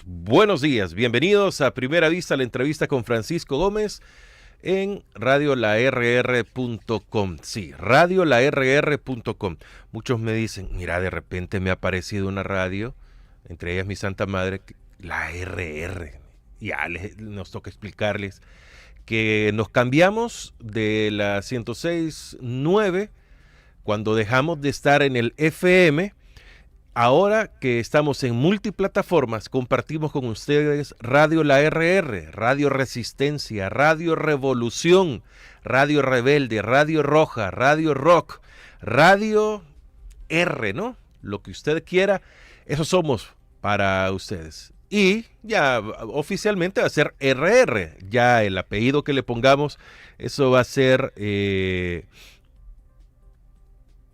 buenos días. Bienvenidos a Primera Vista, la entrevista con Francisco Gómez en radiolarr.com. Sí, radiolarr.com. Muchos me dicen, mira, de repente me ha aparecido una radio, entre ellas mi Santa Madre, la RR. Ya nos toca explicarles que nos cambiamos de la 106.9 cuando dejamos de estar en el FM. Ahora que estamos en multiplataformas, compartimos con ustedes Radio La RR, Radio Resistencia, Radio Revolución, Radio Rebelde, Radio Roja, Radio Rock, Radio R, ¿no? Lo que usted quiera, eso somos para ustedes. Y ya oficialmente va a ser RR, ya el apellido que le pongamos, eso va a ser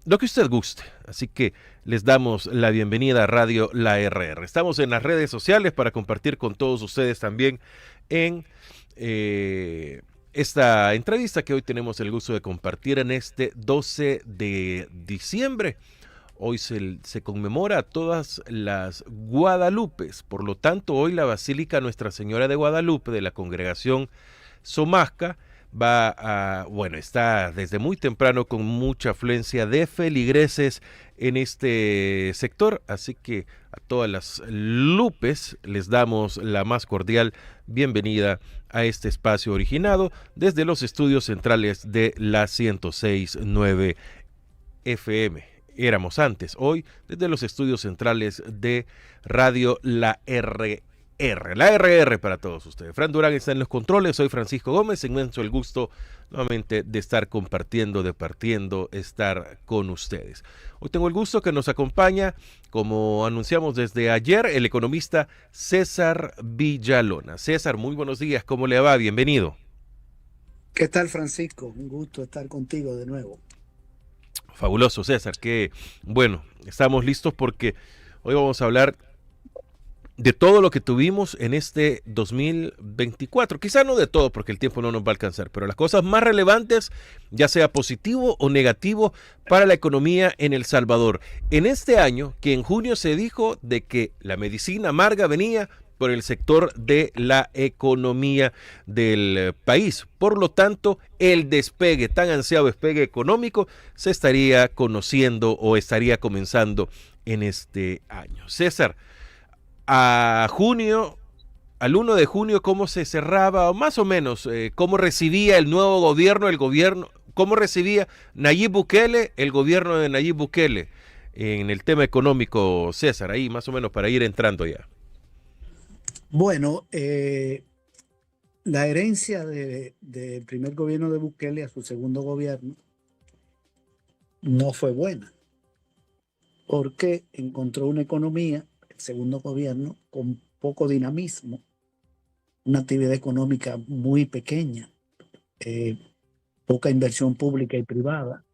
lo que usted guste. Así que les damos la bienvenida a Radio La RR. Estamos en las redes sociales para compartir con todos ustedes también en esta entrevista que hoy tenemos el gusto de compartir en este 12 de diciembre. Hoy se conmemora a todas las Guadalupes. Por lo tanto, hoy la Basílica Nuestra Señora de Guadalupe de la Congregación Somasca está desde muy temprano con mucha afluencia de feligreses en este sector, así que a todas las lupes les damos la más cordial bienvenida a este espacio originado desde los estudios centrales de la 106.9 FM. Éramos antes, hoy desde los estudios centrales de Radio La RR. La RR para todos ustedes. Fran Durán está en los controles, soy Francisco Gómez, inmenso el gusto nuevamente de estar compartiendo, estar con ustedes. Hoy tengo el gusto que nos acompaña, como anunciamos desde ayer, el economista César Villalona. César, muy buenos días, ¿cómo le va? Bienvenido. ¿Qué tal, Francisco? Un gusto estar contigo de nuevo. Fabuloso, César, que bueno, estamos listos porque hoy vamos a hablar de todo lo que tuvimos en este 2024. Quizá no de todo porque el tiempo no nos va a alcanzar, pero las cosas más relevantes, ya sea positivo o negativo para la economía en El Salvador. En este año, que en junio se dijo de que la medicina amarga venía por el sector de la economía del país. Por lo tanto, el despegue, tan ansiado despegue económico, se estaría conociendo o estaría comenzando en este año. César, a junio, al 1 de junio, ¿cómo se cerraba, o más o menos, cómo recibía el nuevo gobierno, cómo recibía Nayib Bukele, el gobierno de Nayib Bukele, en el tema económico, César, ahí más o menos para ir entrando ya? Bueno, la herencia del primer gobierno de Bukele a su segundo gobierno no fue buena, porque encontró una economía, el segundo gobierno, con poco dinamismo, una actividad económica muy pequeña, poca inversión pública y privada.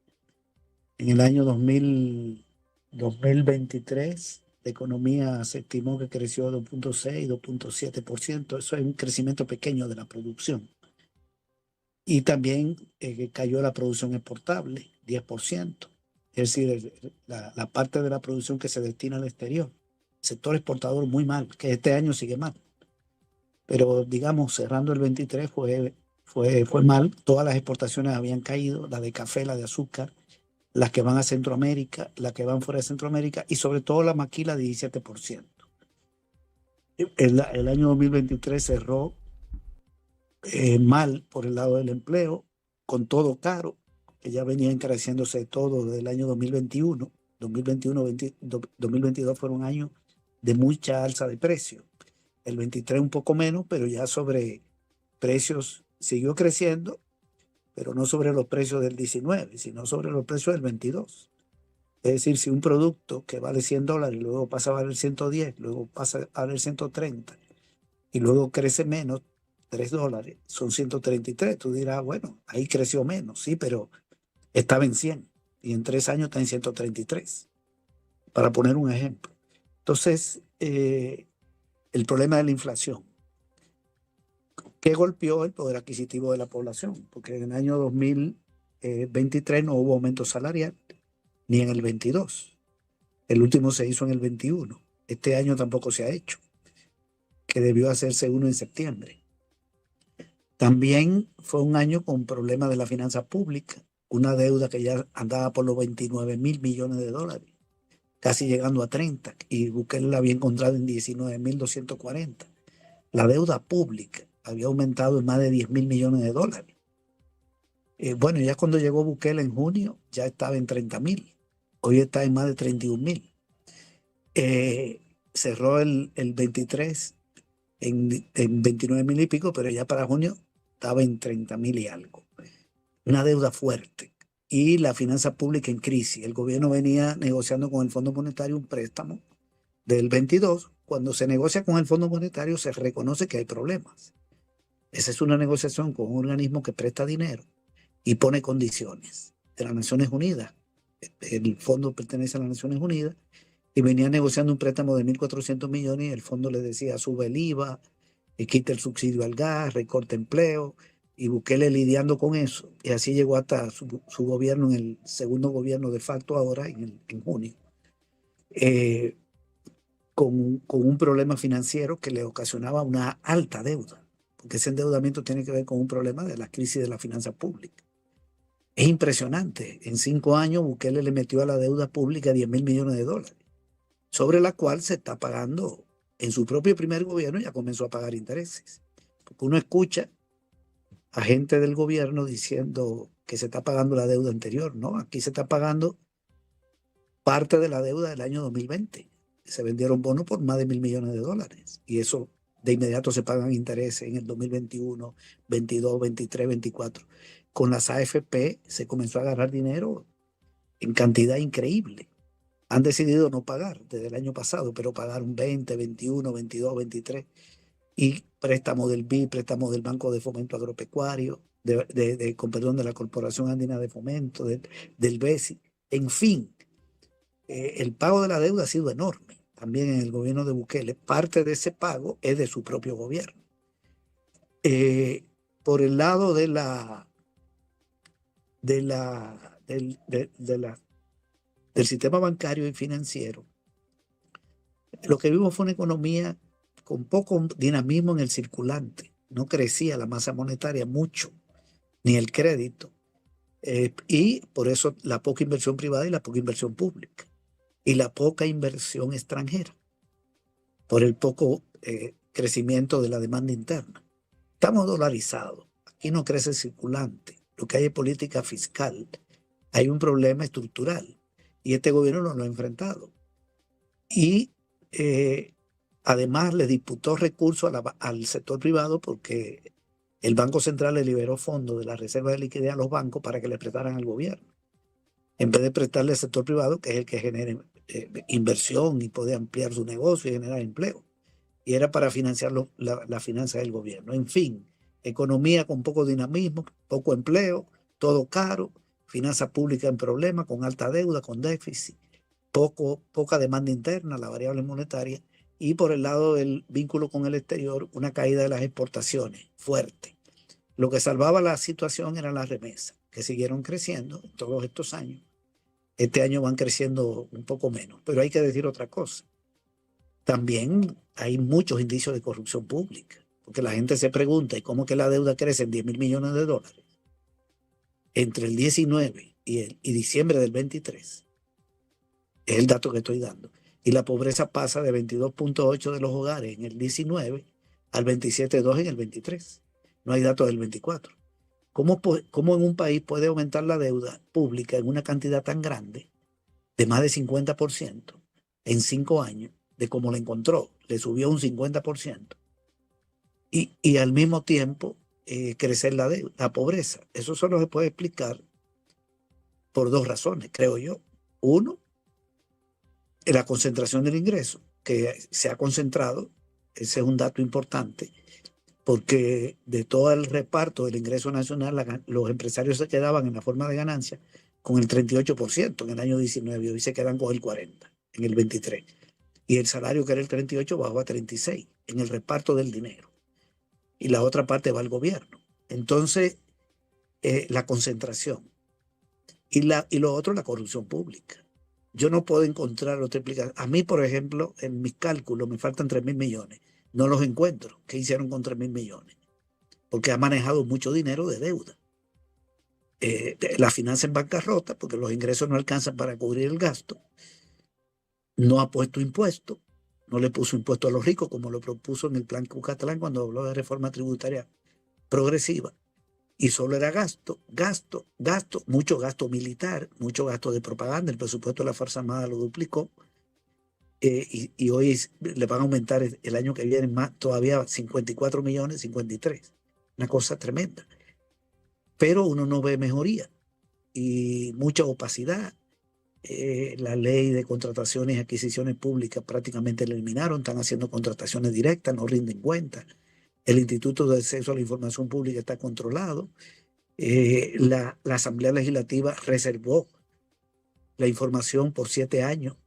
En el año 2023, la economía se estimó que creció 2.6, 2.7%. Eso es un crecimiento pequeño de la producción. Y también cayó la producción exportable, 10%. Es decir, la parte de la producción que se destina al exterior. Sector exportador muy mal, que este año sigue mal. Pero digamos, cerrando el 23 fue mal. Todas las exportaciones habían caído, la de café, la de azúcar, las que van a Centroamérica, las que van fuera de Centroamérica y sobre todo la maquila, 17%. El año 2023 cerró mal por el lado del empleo, con todo caro, que ya venía encareciéndose todo desde el año 2021. 2022 fueron años de mucha alza de precios. El 23 un poco menos, pero ya sobre precios siguió creciendo, pero no sobre los precios del 19, sino sobre los precios del 22. Es decir, si un producto que vale $100, luego pasa a valer 110, luego pasa a valer 130, y luego crece menos, $3, son 133. Tú dirás, bueno, ahí creció menos, sí, pero estaba en 100, y en 3 años está en 133, para poner un ejemplo. Entonces, el problema de la inflación, que golpeó el poder adquisitivo de la población, porque en el año 2023 no hubo aumento salarial, ni en el 22. El último se hizo en el 21. Este año tampoco se ha hecho. que debió hacerse uno en septiembre. También fue un año con problemas de la finanza pública, una deuda que ya andaba por los 29.000 millones de dólares, casi llegando a 30, y Bukele la había encontrado en 19.240. La deuda pública había aumentado en más de 10.000 millones de dólares. Bueno, ya cuando llegó Bukele en junio, ya estaba en 30.000. Hoy está en más de 31.000. Cerró el 23 en 29.000 y pico, pero ya para junio estaba en 30.000 y algo. Una deuda fuerte. Y la finanza pública en crisis. El gobierno venía negociando con el Fondo Monetario un préstamo del 22. Cuando se negocia con el Fondo Monetario se reconoce que hay problemas. Esa es una negociación con un organismo que presta dinero y pone condiciones de las Naciones Unidas. El fondo pertenece a las Naciones Unidas y venía negociando un préstamo de 1.400 millones y el fondo le decía sube el IVA, quita el subsidio al gas, recorta empleo, y Bukele lidiando con eso. Y así llegó hasta su gobierno, en el segundo gobierno de facto ahora, en junio, con un problema financiero que le ocasionaba una alta deuda, porque ese endeudamiento tiene que ver con un problema de la crisis de la finanza pública. Es impresionante. En 5 años Bukele le metió a la deuda pública 10.000 millones de dólares, sobre la cual se está pagando, en su propio primer gobierno ya comenzó a pagar intereses. Porque uno escucha a gente del gobierno diciendo que se está pagando la deuda anterior, ¿no? Aquí se está pagando parte de la deuda del año 2020. Se vendieron bonos por más de 1.000 millones de dólares y eso de inmediato se pagan intereses en el 2021, 22, 23, 24. Con las AFP se comenzó a agarrar dinero en cantidad increíble. Han decidido no pagar desde el año pasado, pero pagaron 20, 21, 22, 23. Y préstamos del BID, préstamos del Banco de Fomento Agropecuario, con perdón, de la Corporación Andina de Fomento, del BESI. En fin, el pago de la deuda ha sido enorme. También en el gobierno de Bukele, parte de ese pago es de su propio gobierno. Por el lado del sistema bancario y financiero, lo que vimos fue una economía con poco dinamismo en el circulante. No crecía la masa monetaria mucho, ni el crédito. Y por eso la poca inversión privada y la poca inversión pública. Y la poca inversión extranjera, por el poco crecimiento de la demanda interna. Estamos dolarizados. Aquí no crece el circulante. Lo que hay es política fiscal. Hay un problema estructural. Y este gobierno no lo ha enfrentado. Y además le disputó recursos al sector privado porque el Banco Central le liberó fondos de la reserva de liquidez a los bancos para que le prestaran al gobierno, en vez de prestarle al sector privado, que es el que genera inversión y puede ampliar su negocio y generar empleo. Y era para financiar la finanza del gobierno. En fin, economía con poco dinamismo, poco empleo, todo caro, finanza pública en problemas, con alta deuda, con déficit, poca demanda interna, la variable monetaria, y por el lado del vínculo con el exterior, una caída de las exportaciones fuerte. Lo que salvaba la situación eran las remesas, que siguieron creciendo todos estos años. Este año van creciendo un poco menos, pero hay que decir otra cosa. También hay muchos indicios de corrupción pública, porque la gente se pregunta, ¿y cómo que la deuda crece en 10.000 millones de dólares? Entre el 19 y diciembre del 23. Es el dato que estoy dando. Y la pobreza pasa de 22.8 de los hogares en el 19 al 27.2 en el 23. No hay datos del 24. ¿Cómo en un país puede aumentar la deuda pública en una cantidad tan grande, de más de 50%, en 5 años, de cómo la encontró? Le subió un 50%. Y al mismo tiempo crecer la pobreza. Eso solo se puede explicar por 2 razones, creo yo. Uno, la concentración del ingreso, que se ha concentrado. Ese es un dato importante, porque de todo el reparto del ingreso nacional, los empresarios se quedaban en la forma de ganancia con el 38% en el año 19, y hoy se quedan con el 40% en el 23. Y el salario, que era el 38, bajó a 36 en el reparto del dinero. Y la otra parte va al gobierno. Entonces, la concentración. Y lo otro, la corrupción pública. Yo no puedo encontrar otra explicación. A mí, por ejemplo, en mis cálculos me faltan 3.000 millones. No los encuentro. ¿Qué hicieron con 3.000 millones? Porque ha manejado mucho dinero de deuda. La finanza en bancarrota, porque los ingresos no alcanzan para cubrir el gasto. No ha puesto impuestos. No le puso impuesto a los ricos, como lo propuso en el plan Cucatlán cuando habló de reforma tributaria progresiva. Y solo era gasto, gasto, gasto, mucho gasto militar, mucho gasto de propaganda. El presupuesto de la Fuerza Armada lo duplicó. Y hoy le van a aumentar el año que viene más, todavía 54 millones, 53. Una cosa tremenda. Pero uno no ve mejoría y mucha opacidad. La ley de contrataciones y adquisiciones públicas prácticamente la eliminaron, están haciendo contrataciones directas, no rinden cuenta. El Instituto de Acceso a la Información Pública está controlado. La Asamblea Legislativa reservó la información por 7 años,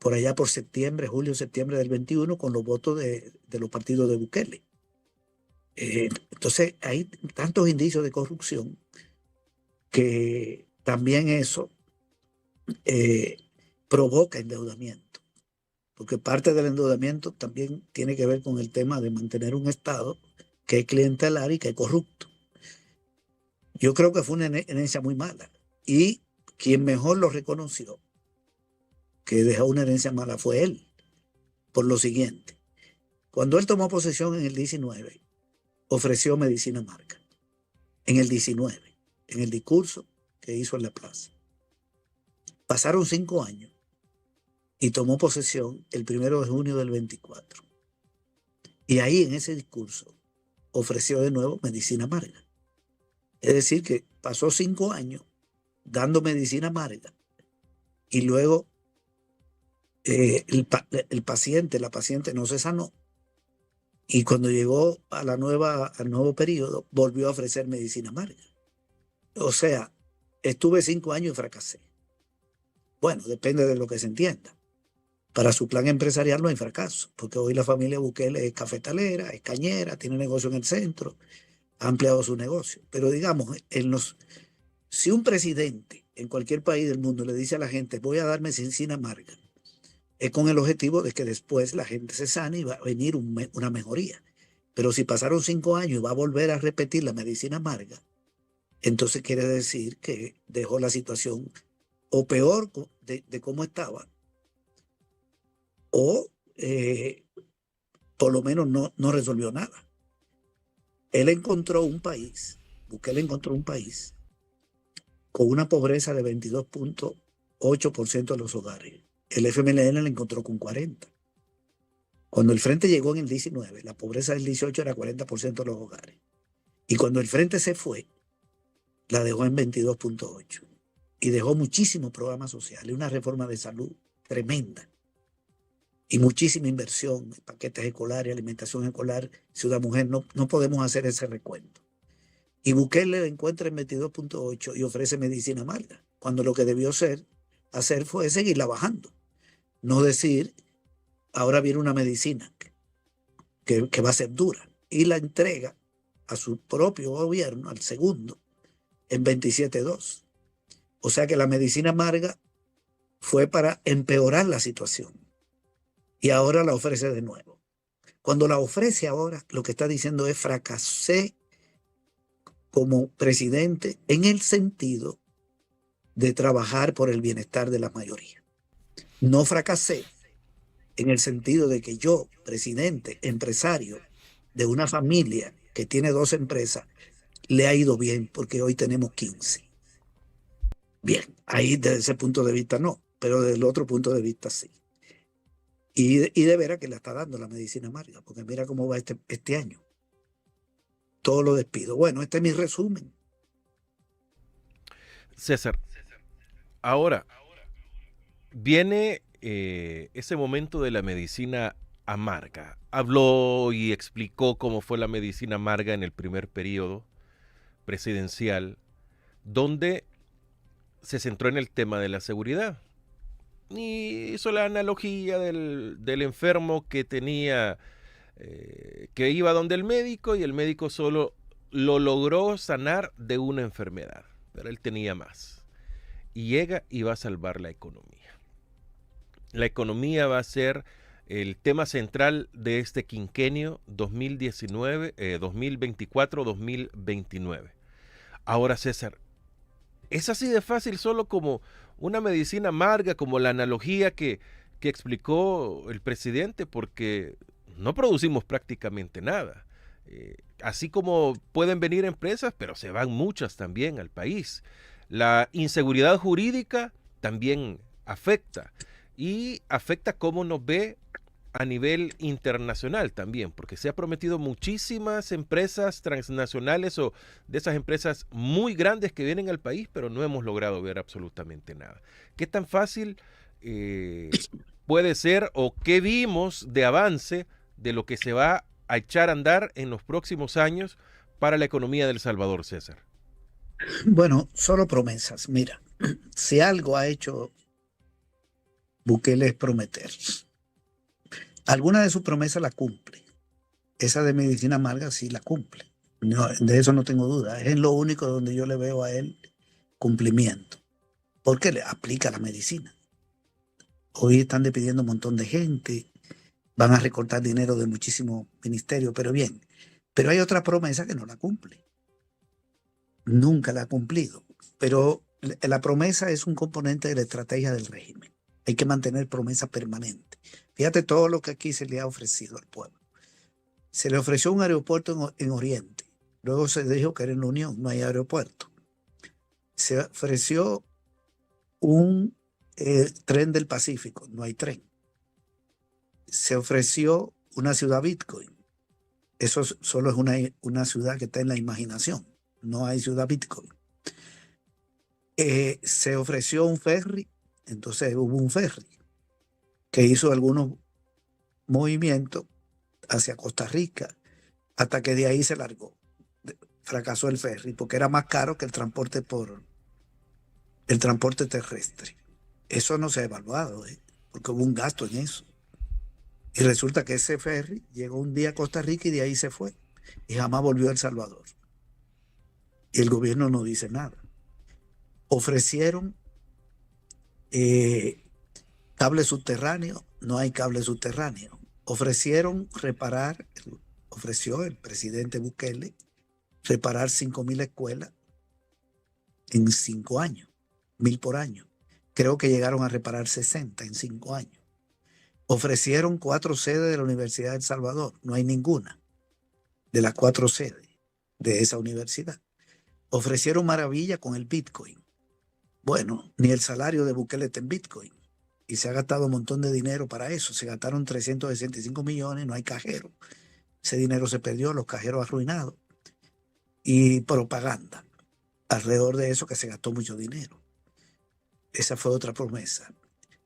por allá por septiembre, julio, septiembre del 21, con los votos de los partidos de Bukele. Entonces hay tantos indicios de corrupción que también eso provoca endeudamiento, porque parte del endeudamiento también tiene que ver con el tema de mantener un Estado que es clientelar y que es corrupto. Yo creo que fue una herencia muy mala, y quien mejor lo reconoció que dejó una herencia mala fue él, por lo siguiente: cuando él tomó posesión en el 19, ofreció medicina amarga, en el 19, en el discurso que hizo en la plaza. Pasaron 5 años y tomó posesión el 1 de junio del 24. Y ahí en ese discurso ofreció de nuevo medicina amarga. Es decir, que pasó 5 años dando medicina amarga y luego la paciente no se sanó. Y cuando llegó a al nuevo periodo, volvió a ofrecer medicina amarga. O sea, estuve 5 años y fracasé. Bueno, depende de lo que se entienda. Para su plan empresarial no hay fracaso, porque hoy la familia Bukele es cafetalera, es cañera, tiene negocio en el centro, ha ampliado su negocio. Pero digamos, si un presidente en cualquier país del mundo le dice a la gente, voy a dar medicina amarga, es con el objetivo de que después la gente se sane y va a venir una mejoría. Pero si pasaron 5 años y va a volver a repetir la medicina amarga, entonces quiere decir que dejó la situación o peor de cómo estaba, o por lo menos no resolvió nada. Bukele encontró un país con una pobreza de 22.8% de los hogares. El FMLN le encontró con 40%. Cuando el Frente llegó en el 19, la pobreza del 18 era 40% de los hogares. Y cuando el Frente se fue, la dejó en 22.8%. Y dejó muchísimos programas sociales, una reforma de salud tremenda. Y muchísima inversión, paquetes escolares, alimentación escolar, Ciudad Mujer. No podemos hacer ese recuento. Y Bukele le encuentra en 22.8 y ofrece medicina amarga, cuando lo que debió hacer fue seguirla bajando. No decir, ahora viene una medicina que va a ser dura, y la entrega a su propio gobierno, al segundo, en 27.2. O sea que la medicina amarga fue para empeorar la situación. Y ahora la ofrece de nuevo. Cuando la ofrece ahora, lo que está diciendo es: fracasé como presidente en el sentido de trabajar por el bienestar de la mayoría. No fracasé en el sentido de que yo, presidente, empresario de una familia que tiene 2 empresas, le ha ido bien porque hoy tenemos 15. Bien, ahí desde ese punto de vista no, pero desde el otro punto de vista sí. Y de veras que le está dando la medicina amarga, porque mira cómo va este año. Todo lo despido. Bueno, este es mi resumen. César, ahora viene ese momento de la medicina amarga. Habló y explicó cómo fue la medicina amarga en el primer periodo presidencial, donde se centró en el tema de la seguridad. Y hizo la analogía del enfermo que tenía, que iba donde el médico y el médico solo lo logró sanar de una enfermedad, pero él tenía más. Y llega y va a salvar la economía. La economía va a ser el tema central de este quinquenio 2024-2029. Ahora, César, es así de fácil solo como una medicina amarga, como la analogía que explicó el presidente, porque no producimos prácticamente nada. Así como pueden venir empresas, pero se van muchas también al país. La inseguridad jurídica también afecta y afecta cómo nos ve a nivel internacional también, porque se ha prometido muchísimas empresas transnacionales o de esas empresas muy grandes que vienen al país, pero no hemos logrado ver absolutamente nada. ¿Qué tan fácil puede ser o qué vimos de avance de lo que se va a echar a andar en los próximos años para la economía de El Salvador, César? Bueno, solo promesas. Mira, si algo ha hecho Bukele es prometer. Alguna de sus promesas la cumple. Esa de medicina amarga sí la cumple. No, de eso no tengo duda. Es lo único donde yo le veo a él cumplimiento. Porque le aplica la medicina. Hoy están despidiendo un montón de gente. Van a recortar dinero de muchísimos ministerios, pero bien. Pero hay otra promesa que no la cumple. Nunca la ha cumplido. Pero la promesa es un componente de la estrategia del régimen. Hay que mantener promesa permanente. Fíjate todo lo que aquí se le ha ofrecido al pueblo. Se le ofreció un aeropuerto en Oriente. Luego se dijo que era en la Unión, no hay aeropuerto. Se ofreció un tren del Pacífico, no hay tren. Se ofreció una ciudad Bitcoin. Eso solo es una ciudad que está en la imaginación. No hay ciudad Bitcoin. Se ofreció un ferry, entonces hubo un ferry que hizo algunos movimientos hacia Costa Rica, hasta que de ahí se largó. Fracasó el ferry porque era más caro que el transporte terrestre. Eso no se ha evaluado, porque hubo un gasto en eso. Y resulta que ese ferry llegó un día a Costa Rica y de ahí se fue. Y jamás volvió a El Salvador. Y el gobierno no dice nada. Ofrecieron cable subterráneo, no hay cable subterráneo. Ofrecieron ofreció el presidente Bukele reparar 5,000 escuelas en 5 años, 1,000 por año. Creo que llegaron a reparar 60 en 5 años. Ofrecieron 4 sedes de la Universidad de El Salvador, no hay ninguna de las 4 sedes de esa universidad. Ofrecieron maravilla con el Bitcoin. Bueno, ni el salario de Bukele está en Bitcoin. Y se ha gastado un montón de dinero para eso. Se gastaron 365 millones, no hay cajero. Ese dinero se perdió, los cajeros arruinados. Y propaganda alrededor de eso, que se gastó mucho dinero. Esa fue otra promesa.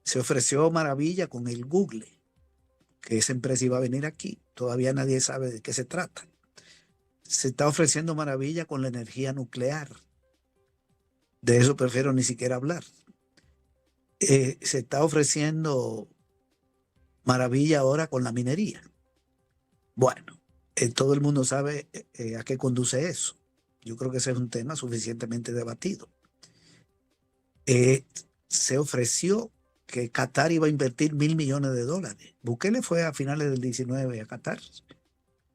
Se ofreció maravilla con el Google, que esa empresa iba a venir aquí. Todavía nadie sabe de qué se trata. Se está ofreciendo maravilla con la energía nuclear. De eso prefiero ni siquiera hablar. Se está ofreciendo maravilla ahora con la minería. Bueno, todo el mundo sabe a qué conduce eso. Yo creo que ese es un tema suficientemente debatido. Se ofreció que Qatar iba a invertir $1,000 millones. Bukele fue a finales del 19 a Qatar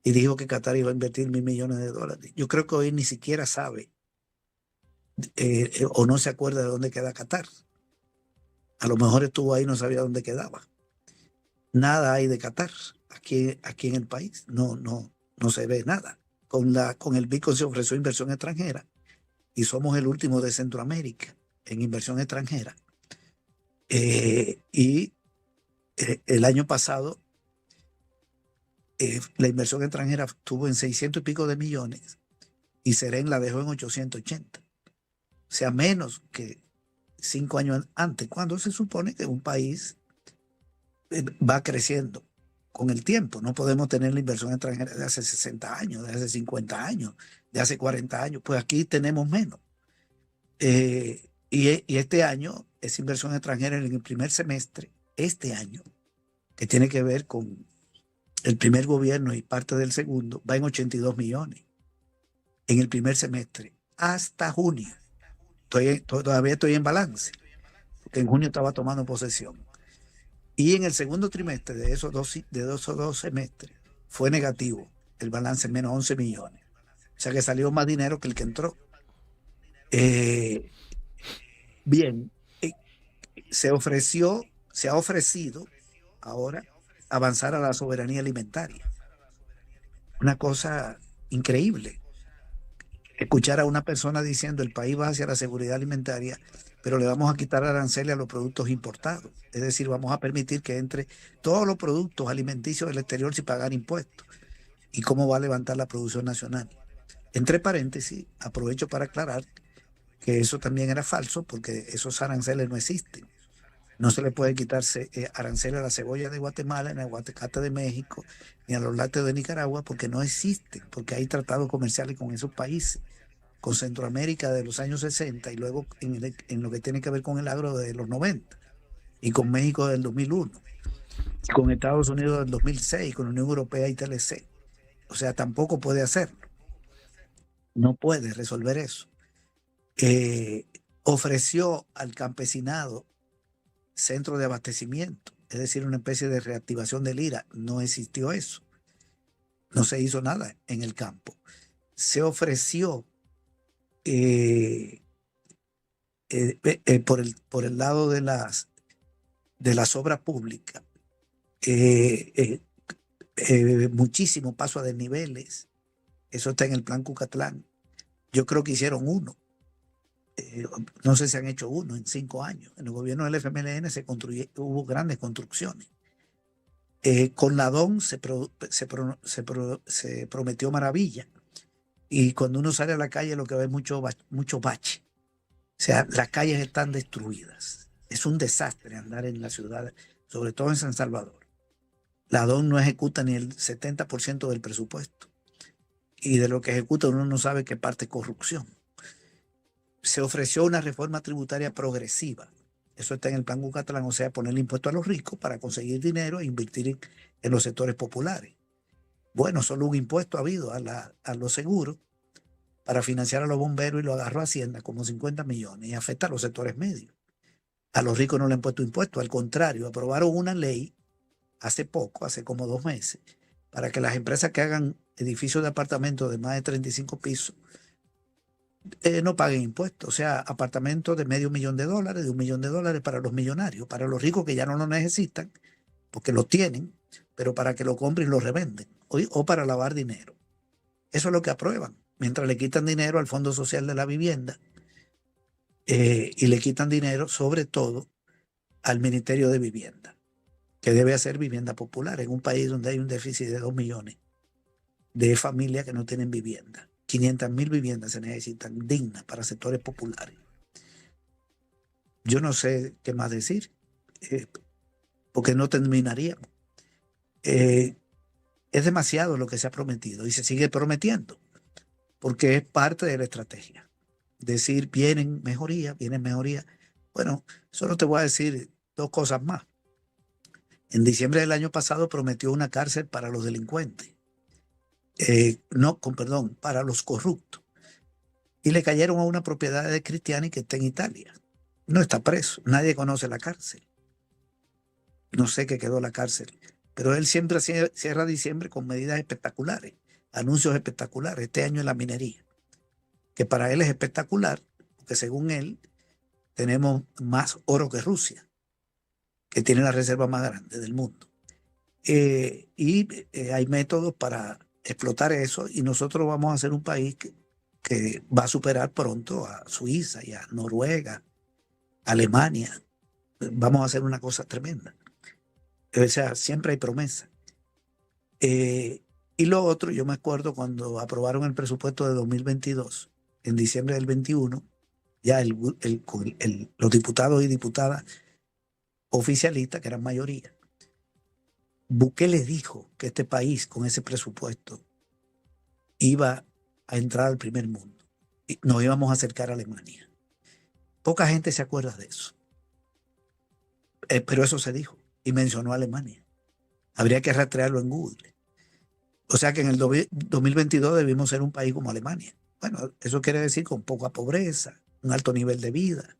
y dijo que Qatar iba a invertir $1,000 millones. Yo creo que hoy ni siquiera sabe o no se acuerda de dónde queda Qatar. A lo mejor estuvo ahí y no sabía dónde quedaba. Nada hay de Qatar aquí en el país. No se ve nada. Con el Bitcoin se ofreció inversión extranjera y somos el último de Centroamérica en inversión extranjera. Y el año pasado la inversión extranjera estuvo en 600 y pico de millones y Serén la dejó en 880. O sea, menos que 5 años antes, cuando se supone que un país va creciendo con el tiempo. No podemos tener la inversión extranjera de hace 60 años, de hace 50 años, de hace 40 años. Pues aquí tenemos menos. Y este año, esa inversión extranjera en el primer semestre, este año, que tiene que ver con el primer gobierno y parte del segundo, va en 82 millones en el primer semestre, hasta junio. Todavía estoy en balance, porque en junio estaba tomando posesión. Y en el segundo trimestre de esos dos semestres fue negativo el balance, menos 11 millones. O sea que salió más dinero que el que entró. Eh, bien, se ha ofrecido ahora avanzar a la soberanía alimentaria. Una cosa increíble. Escuchar a una persona diciendo el país va hacia la seguridad alimentaria, pero le vamos a quitar aranceles a los productos importados. Es decir, vamos a permitir que entre todos los productos alimenticios del exterior sin pagar impuestos. ¿Y cómo va a levantar la producción nacional? Entre paréntesis, aprovecho para aclarar que eso también era falso porque esos aranceles no existen. No se le puede quitarse arancel a la cebolla de Guatemala, ni al aguacate de México, ni a los lácteos de Nicaragua, porque no existen, porque hay tratados comerciales con esos países, con Centroamérica de los años 60 y luego en lo que tiene que ver con el agro de los 90 y con México del 2001, y con Estados Unidos del 2006, con la Unión Europea y TLC. O sea, tampoco puede hacerlo. No puede resolver eso. Ofreció al campesinado centro de abastecimiento, es decir, una especie de reactivación del IRA. No existió eso. No se hizo nada en el campo. Se ofreció por el lado de las obras públicas muchísimo paso a desniveles. Eso está en el plan Cucatlán. Yo creo que hicieron uno. No sé si han hecho uno en 5 años. En el gobierno del FMLN hubo grandes construcciones. Con la DON se prometió maravilla. Y cuando uno sale a la calle lo que ve es mucho bache. O sea, las calles están destruidas. Es un desastre andar en la ciudad, sobre todo en San Salvador. La DON no ejecuta ni el 70% del presupuesto. Y de lo que ejecuta uno no sabe qué parte es corrupción. Se ofreció una reforma tributaria progresiva. Eso está en el plan Cucatlán, o sea, ponerle impuesto a los ricos para conseguir dinero e invertir en los sectores populares. Bueno, solo un impuesto ha habido a los seguros para financiar a los bomberos y lo agarró Hacienda como 50 millones y afecta a los sectores medios. A los ricos no le han puesto impuestos, al contrario, aprobaron una ley hace poco, hace como 2 meses, para que las empresas que hagan edificios de apartamentos de más de 35 pisos no paguen impuestos. O sea, apartamentos de $500,000, de $1,000,000 para los millonarios, para los ricos que ya no lo necesitan, porque lo tienen, pero para que lo compren y lo revenden, o para lavar dinero. Eso es lo que aprueban, mientras le quitan dinero al Fondo Social de la Vivienda y le quitan dinero sobre todo al Ministerio de Vivienda, que debe hacer vivienda popular en un país donde hay un déficit de 2 millones de familias que no tienen vivienda. 500,000 viviendas se necesitan dignas para sectores populares. Yo no sé qué más decir, porque no terminaríamos. Es demasiado lo que se ha prometido y se sigue prometiendo, porque es parte de la estrategia. Decir, vienen mejorías. Bueno, solo te voy a decir 2 cosas más. En diciembre del año pasado prometió una cárcel para los delincuentes. Para los corruptos. Y le cayeron a una propiedad de Cristiani que está en Italia. No está preso, nadie conoce la cárcel. No sé qué quedó la cárcel, pero él siempre cierra diciembre con medidas espectaculares, anuncios espectaculares. Este año en la minería, que para él es espectacular, porque según él tenemos más oro que Rusia, que tiene la reserva más grande del mundo. Hay métodos para explotar eso y nosotros vamos a ser un país que va a superar pronto a Suiza y a Noruega, Alemania. Vamos a hacer una cosa tremenda. O sea, siempre hay promesa. Y lo otro, yo me acuerdo cuando aprobaron el presupuesto de 2022, en diciembre del 21, ya los diputados y diputadas oficialistas, que eran mayoría, Bukele dijo que este país con ese presupuesto iba a entrar al primer mundo y nos íbamos a acercar a Alemania. Poca gente se acuerda de eso, pero eso se dijo y mencionó a Alemania. Habría que rastrearlo en Google. O sea que en el 2022 debimos ser un país como Alemania. Bueno, eso quiere decir con poca pobreza, un alto nivel de vida,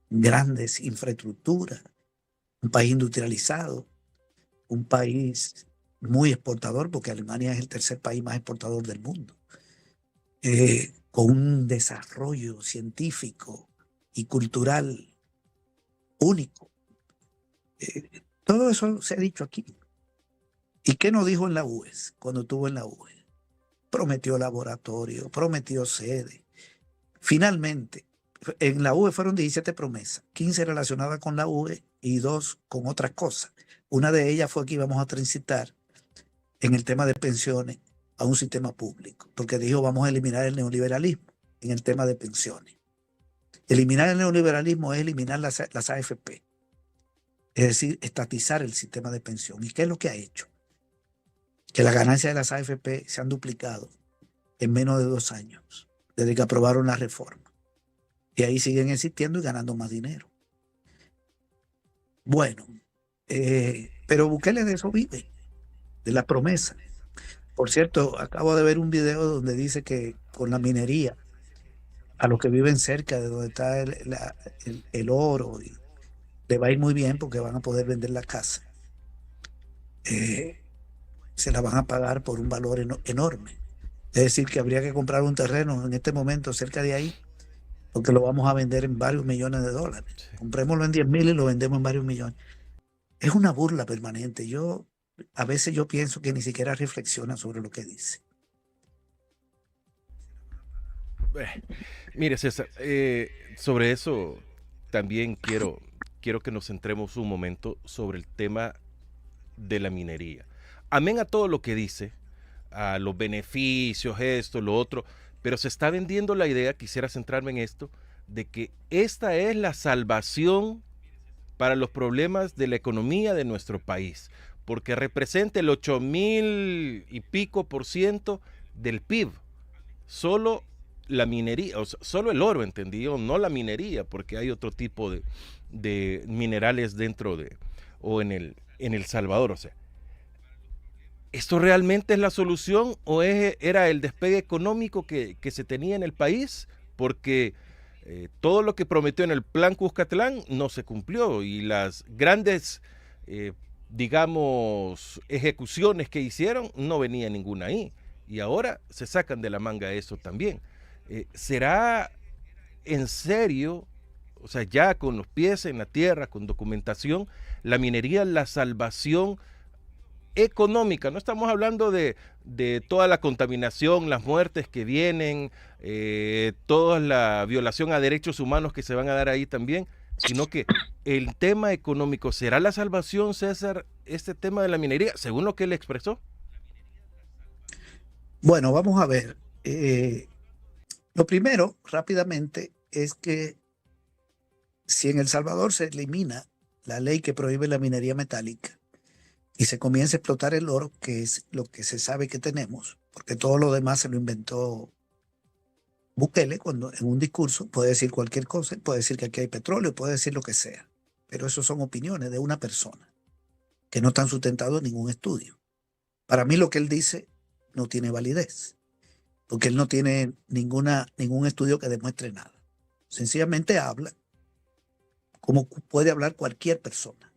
grandes infraestructuras, un país industrializado, un país muy exportador, porque Alemania es el tercer país más exportador del mundo, con un desarrollo científico y cultural único. Todo eso se ha dicho aquí. ¿Y qué nos dijo en la UES cuando estuvo en la UES? Prometió laboratorio, prometió sede. Finalmente, en la UE fueron 17 promesas, 15 relacionadas con la UE y 2 con otras cosas. Una de ellas fue que íbamos a transitar en el tema de pensiones a un sistema público, porque dijo vamos a eliminar el neoliberalismo en el tema de pensiones. Eliminar el neoliberalismo es eliminar las AFP, es decir, estatizar el sistema de pensión. ¿Y qué es lo que ha hecho? Que las ganancias de las AFP se han duplicado en menos de 2 años, desde que aprobaron la reforma. Y ahí siguen existiendo y ganando más dinero. Bueno, pero Bukele de eso vive, de la promesa. Por cierto, acabo de ver un video donde dice que con la minería, a los que viven cerca de donde está el oro, le va a ir muy bien porque van a poder vender la casa. Se la van a pagar por un valor enorme. Es decir, que habría que comprar un terreno en este momento cerca de ahí, porque lo vamos a vender en varios millones de dólares. Sí. Comprémoslo en 10.000 y lo vendemos en varios millones. Es una burla permanente. A veces yo pienso que ni siquiera reflexiona sobre lo que dice. Eh, Mire, César, sobre eso también quiero que nos centremos un momento sobre el tema de la minería. Amén a todo lo que dice, a los beneficios, esto, lo otro, pero se está vendiendo la idea, quisiera centrarme en esto, de que esta es la salvación para los problemas de la economía de nuestro país, porque representa el 8.000 y pico por ciento del PIB. Solo la minería, o sea, solo el oro, entendido, no la minería, porque hay otro tipo de minerales dentro de, o en el Salvador. O sea, ¿esto realmente es la solución o era el despegue económico que se tenía en el país? Porque todo lo que prometió en el plan Cuscatlán no se cumplió y las grandes, eh, digamos, ejecuciones que hicieron no venía ninguna ahí. Y ahora se sacan de la manga eso también. ¿Será en serio, o sea, ya con los pies en la tierra, con documentación, la minería la salvación económica? No estamos hablando de toda la contaminación, las muertes que vienen, toda la violación a derechos humanos que se van a dar ahí también, sino que el tema económico, ¿será la salvación, César, este tema de la minería, según lo que él expresó? Bueno, vamos a ver. Lo primero, rápidamente, es que si en El Salvador se elimina la ley que prohíbe la minería metálica y se comienza a explotar el oro, que es lo que se sabe que tenemos, porque todo lo demás se lo inventó Bukele cuando en un discurso puede decir cualquier cosa, puede decir que aquí hay petróleo, puede decir lo que sea, pero eso son opiniones de una persona que no están sustentadas en ningún estudio. Para mí lo que él dice no tiene validez, porque él no tiene ningún estudio que demuestre nada. Sencillamente habla como puede hablar cualquier persona.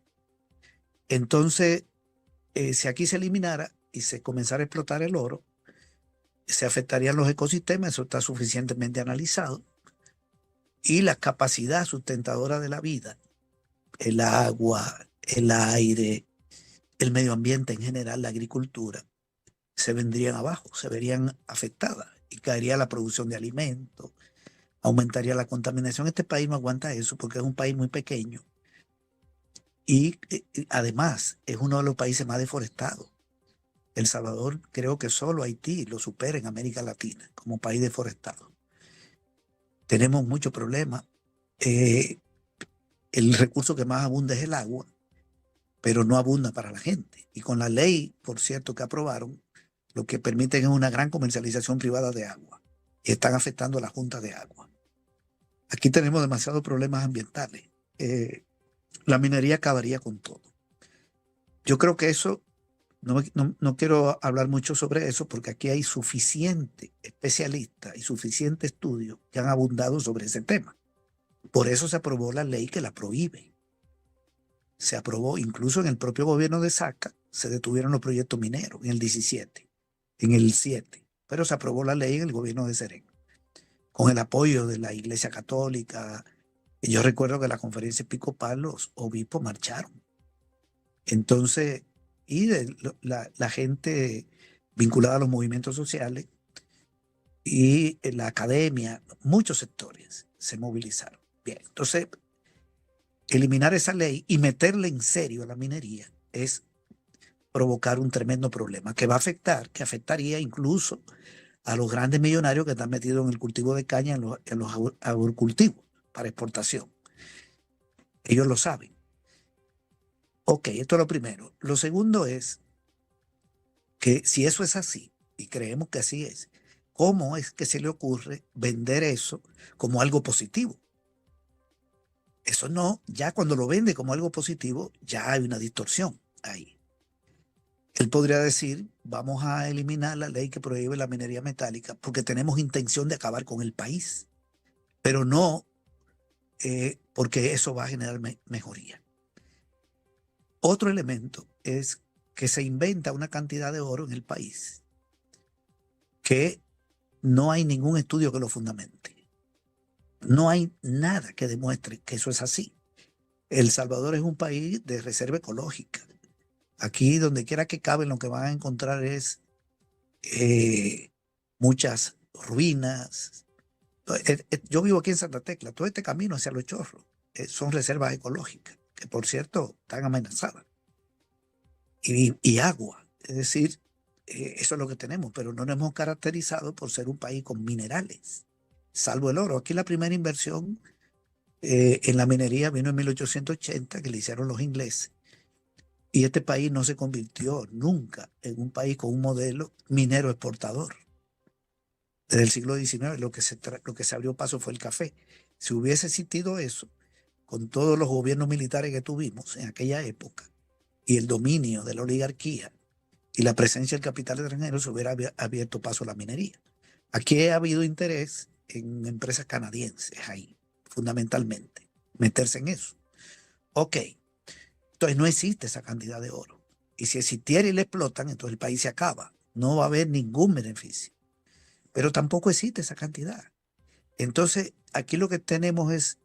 Entonces, si aquí se eliminara y se comenzara a explotar el oro, se afectarían los ecosistemas, eso está suficientemente analizado, y la capacidad sustentadora de la vida, el agua, el aire, el medio ambiente en general, la agricultura, se vendrían abajo, se verían afectadas y caería la producción de alimentos, aumentaría la contaminación. Este país no aguanta eso porque es un país muy pequeño y además es uno de los países más deforestados. El Salvador creo que solo Haití lo supera en América Latina como país deforestado. Tenemos muchos problemas. El recurso que más abunda es el agua, pero no abunda para la gente. Y con la ley, por cierto, que aprobaron, lo que permiten es una gran comercialización privada de agua y están afectando a la junta de agua. Aquí tenemos demasiados problemas ambientales. La minería acabaría con todo. Yo creo que eso, no quiero hablar mucho sobre eso porque aquí hay suficiente especialistas y suficiente estudio que han abundado sobre ese tema. Por eso se aprobó la ley que la prohíbe. se aprobó, incluso en el propio gobierno de Saca, se detuvieron los proyectos mineros en el 17, en el 7, pero se aprobó la ley en el gobierno de Serén, con el apoyo de la Iglesia Católica. Y yo recuerdo que la conferencia episcopal, los obispos marcharon. Entonces, y la gente vinculada a los movimientos sociales y en la academia, muchos sectores se movilizaron. Bien, entonces, eliminar esa ley y meterle en serio a la minería es provocar un tremendo problema que va a afectar, que afectaría incluso a los grandes millonarios que están metidos en el cultivo de caña, en los agrocultivos para exportación. Ellos lo saben. Ok, esto es lo primero. Lo segundo es que si eso es así, y creemos que así es, ¿cómo es que se le ocurre vender eso como algo positivo? Eso no, ya cuando lo vende como algo positivo, ya hay una distorsión ahí. Él podría decir, vamos a eliminar la ley que prohíbe la minería metálica porque tenemos intención de acabar con el país, pero no porque eso va a generar mejoría. Otro elemento es que se inventa una cantidad de oro en el país que no hay ningún estudio que lo fundamente. No hay nada que demuestre que eso es así. El Salvador es un país de reserva ecológica. Aquí, donde quiera que caben, lo que van a encontrar es muchas ruinas. Yo vivo aquí en Santa Tecla. Todo este camino hacia Los Chorros son reservas ecológicas, que por cierto están amenazadas. Y agua. Es decir, eso es lo que tenemos, pero no nos hemos caracterizado por ser un país con minerales, salvo el oro. Aquí la primera inversión en la minería vino en 1880, que le hicieron los ingleses. Y este país no se convirtió nunca en un país con un modelo minero exportador. Desde el siglo XIX lo que se abrió paso fue el café. Si hubiese existido eso, con todos los gobiernos militares que tuvimos en aquella época y el dominio de la oligarquía y la presencia del capital extranjero, se hubiera abierto paso a la minería. Aquí ha habido interés en empresas canadienses ahí, fundamentalmente, meterse en eso. Ok. Entonces no existe esa cantidad de oro. Y si existiera y le explotan, entonces el país se acaba. No va a haber ningún beneficio. Pero tampoco existe esa cantidad. Entonces aquí lo que tenemos es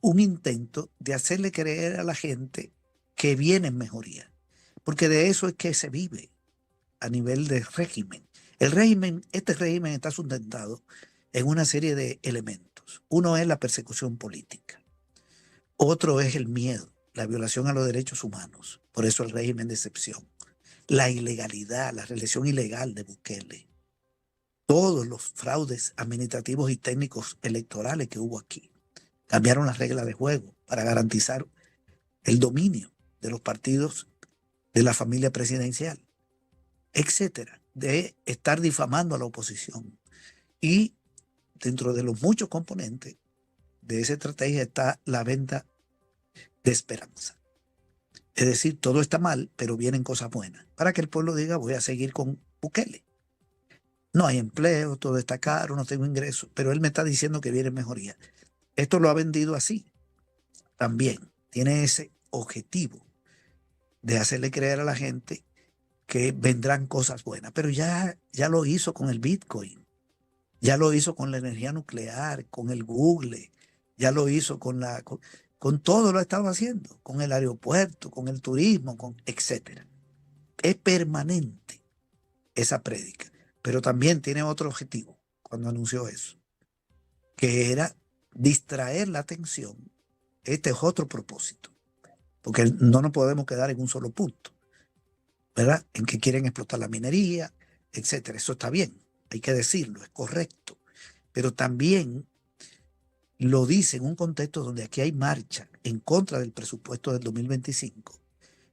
un intento de hacerle creer a la gente que viene en mejoría. Porque de eso es que se vive a nivel de régimen. Este régimen está sustentado en una serie de elementos. Uno es la persecución política. Otro es el miedo, la violación a los derechos humanos, por eso el régimen de excepción, la ilegalidad, la reelección ilegal de Bukele, todos los fraudes administrativos y técnicos electorales que hubo aquí. Cambiaron las reglas de juego para garantizar el dominio de los partidos de la familia presidencial, etcétera, de estar difamando a la oposición. Y dentro de los muchos componentes de esa estrategia está la venta de esperanza. Es decir, todo está mal, pero vienen cosas buenas. Para que el pueblo diga, voy a seguir con Bukele. No hay empleo, todo está caro, no tengo ingresos, pero él me está diciendo que viene mejoría. Esto lo ha vendido así. También tiene ese objetivo de hacerle creer a la gente que vendrán cosas buenas. Pero ya lo hizo con el Bitcoin, ya lo hizo con la energía nuclear, con el Google, ya lo hizo con todo lo ha estado haciendo, con el aeropuerto, con el turismo, etcétera. Es permanente esa prédica, pero también tiene otro objetivo cuando anunció eso, que era distraer la atención. Este es otro propósito, porque no nos podemos quedar en un solo punto, ¿verdad? En que quieren explotar la minería, etcétera. Eso está bien, hay que decirlo, es correcto, pero también lo dice en un contexto donde aquí hay marcha en contra del presupuesto del 2025,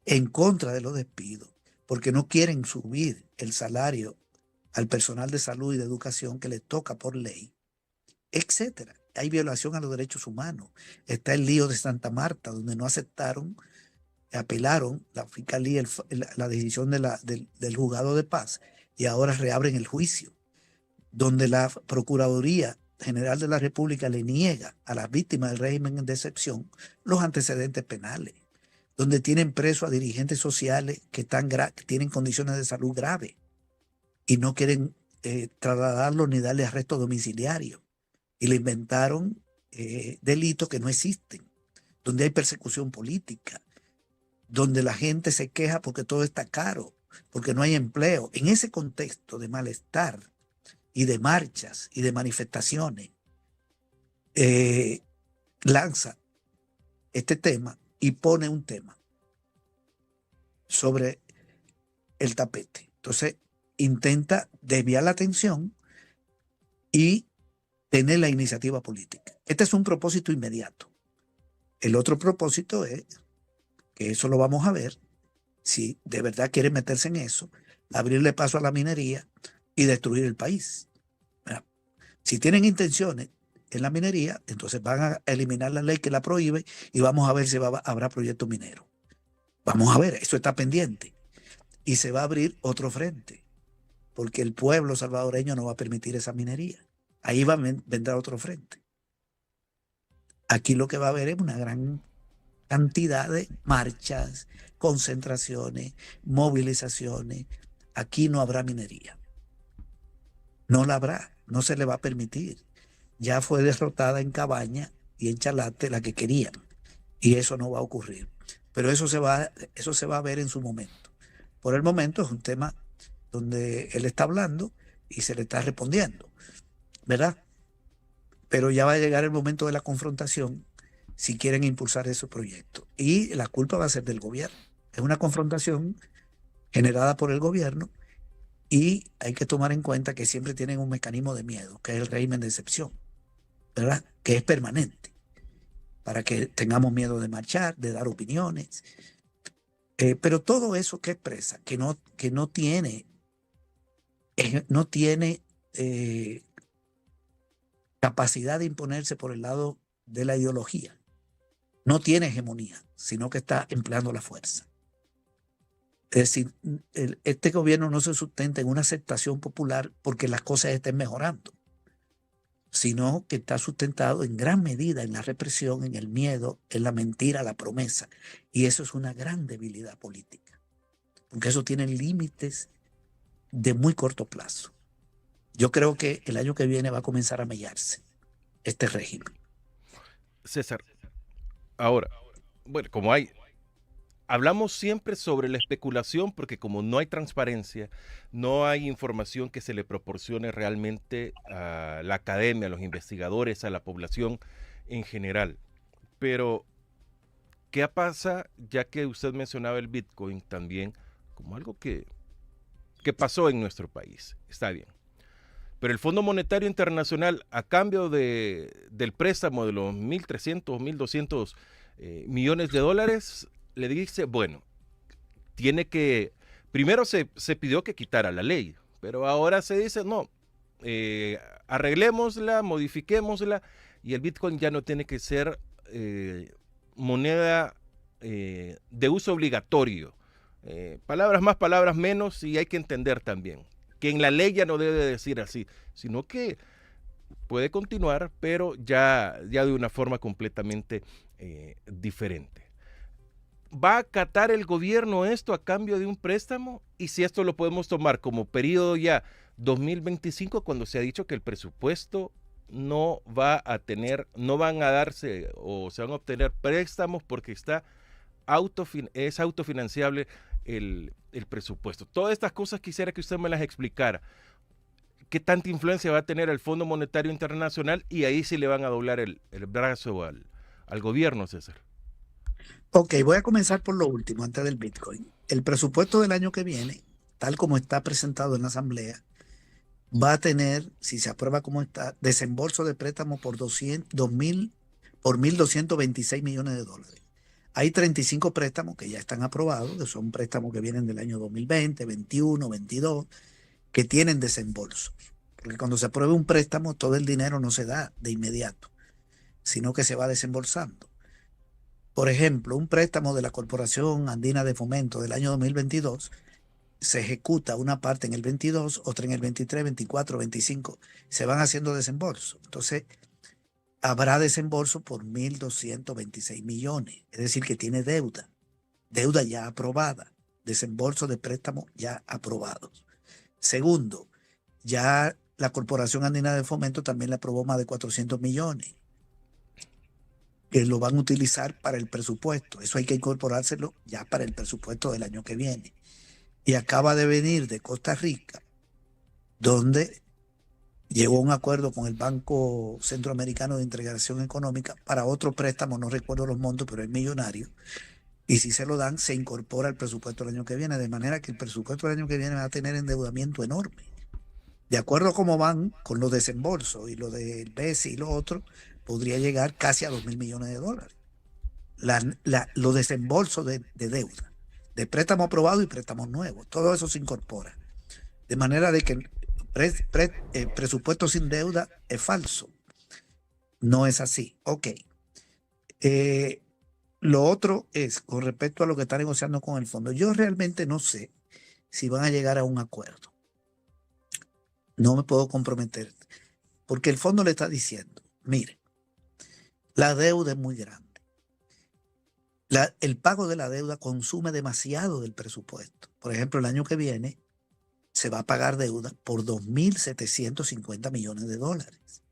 en contra de los despidos, porque no quieren subir el salario al personal de salud y de educación que les toca por ley, etcétera. Hay violación a los derechos humanos. Está el lío de Santa Marta, donde no aceptaron, apelaron la fiscalía, la decisión del juzgado de paz, y ahora reabren el juicio, donde la Procuraduría general de la República le niega a las víctimas del régimen de excepción los antecedentes penales, donde tienen preso a dirigentes sociales que tienen condiciones de salud graves y no quieren trasladarlos ni darle arresto domiciliario. Y le inventaron delitos que no existen, donde hay persecución política, donde la gente se queja porque todo está caro, porque no hay empleo. En ese contexto de malestar y de marchas y de manifestaciones, lanza este tema y pone un tema sobre el tapete. Entonces intenta desviar la atención y tener la iniciativa política. Este es un propósito inmediato. El otro propósito es, que eso lo vamos a ver, si de verdad quieren meterse en eso, abrirle paso a la minería y destruir el país. Si tienen intenciones en la minería, entonces van a eliminar la ley que la prohíbe y vamos a ver si habrá proyectos mineros. Vamos a ver, eso está pendiente. Y se va a abrir otro frente, porque el pueblo salvadoreño no va a permitir esa minería. Ahí vendrá otro frente. Aquí lo que va a haber es una gran cantidad de marchas, concentraciones, movilizaciones. Aquí no habrá minería. No la habrá, no se le va a permitir. Ya fue derrotada en Cabaña y en Chalate la que querían. Y eso no va a ocurrir. Pero eso se va a ver en su momento. Por el momento es un tema donde él está hablando y se le está respondiendo, ¿verdad? Pero ya va a llegar el momento de la confrontación si quieren impulsar ese proyecto. Y la culpa va a ser del gobierno. Es una confrontación generada por el gobierno y hay que tomar en cuenta que siempre tienen un mecanismo de miedo, que es el régimen de excepción, ¿verdad? Que es permanente, para que tengamos miedo de marchar, de dar opiniones. Pero todo eso que expresa, que no tiene capacidad de imponerse por el lado de la ideología, no tiene hegemonía, sino que está empleando la fuerza. Es decir, este gobierno no se sustenta en una aceptación popular porque las cosas estén mejorando, sino que está sustentado en gran medida en la represión, en el miedo, en la mentira, la promesa. Y eso es una gran debilidad política, porque eso tiene límites de muy corto plazo. Yo creo que el año que viene va a comenzar a mellarse este régimen. César, ahora, bueno, hablamos siempre sobre la especulación porque como no hay transparencia, no hay información que se le proporcione realmente a la academia, a los investigadores, a la población en general. Pero, ¿qué pasa ya que usted mencionaba el Bitcoin también como algo que pasó en nuestro país? Está bien. Pero el Fondo Monetario Internacional, a cambio del préstamo de los 1.300, 1.200 millones de dólares, le dice, bueno, primero se pidió que quitara la ley, pero ahora se dice, no, arreglémosla, modifiquémosla, y el Bitcoin ya no tiene que ser moneda de uso obligatorio. Palabras más, palabras menos, y hay que entender también que en la ley ya no debe decir así, sino que puede continuar, pero ya de una forma completamente diferente. ¿Va a acatar el gobierno esto a cambio de un préstamo? Y si esto lo podemos tomar como periodo ya 2025, cuando se ha dicho que el presupuesto no van a darse o se van a obtener préstamos porque es autofinanciable el presupuesto. Todas estas cosas quisiera que usted me las explicara. ¿Qué tanta influencia va a tener el Fondo Monetario Internacional? Y ahí sí le van a doblar el brazo al gobierno, César. Ok, voy a comenzar por lo último, antes del Bitcoin. El presupuesto del año que viene, tal como está presentado en la Asamblea, va a tener, si se aprueba como está, desembolso de préstamo por 1.226 millones de dólares. Hay 35 préstamos que ya están aprobados, que son préstamos que vienen del año 2020, 21, 22, que tienen desembolsos. Porque cuando se apruebe un préstamo, todo el dinero no se da de inmediato, sino que se va desembolsando. Por ejemplo, un préstamo de la Corporación Andina de Fomento del año 2022 se ejecuta una parte en el 22, otra en el 23, 24, 25. Se van haciendo desembolsos. Entonces, habrá desembolso por 1.226 millones. Es decir, que tiene deuda. Deuda ya aprobada. Desembolso de préstamos ya aprobados. Segundo, ya la Corporación Andina de Fomento también le aprobó más de 400 millones que lo van a utilizar para el presupuesto. Eso hay que incorporárselo ya para el presupuesto del año que viene. Y acaba de venir de Costa Rica, donde llegó a un acuerdo con el Banco Centroamericano de Integración Económica para otro préstamo, no recuerdo los montos, pero es millonario. Y si se lo dan, se incorpora al presupuesto del año que viene, de manera que el presupuesto del año que viene va a tener endeudamiento enorme. De acuerdo a cómo van con los desembolsos y lo del BESI y lo otro, podría llegar casi a 2.000 millones de dólares. Los desembolsos de deuda, de préstamo aprobado y préstamos nuevos, todo eso se incorpora. De manera de que el presupuesto sin deuda es falso. No es así. Ok. Lo otro es, con respecto a lo que está negociando con el fondo, yo realmente no sé si van a llegar a un acuerdo. No me puedo comprometer, porque el fondo le está diciendo, mire, la deuda es muy grande. El pago de la deuda consume demasiado del presupuesto. Por ejemplo, el año que viene se va a pagar deuda por 2.750 millones de dólares.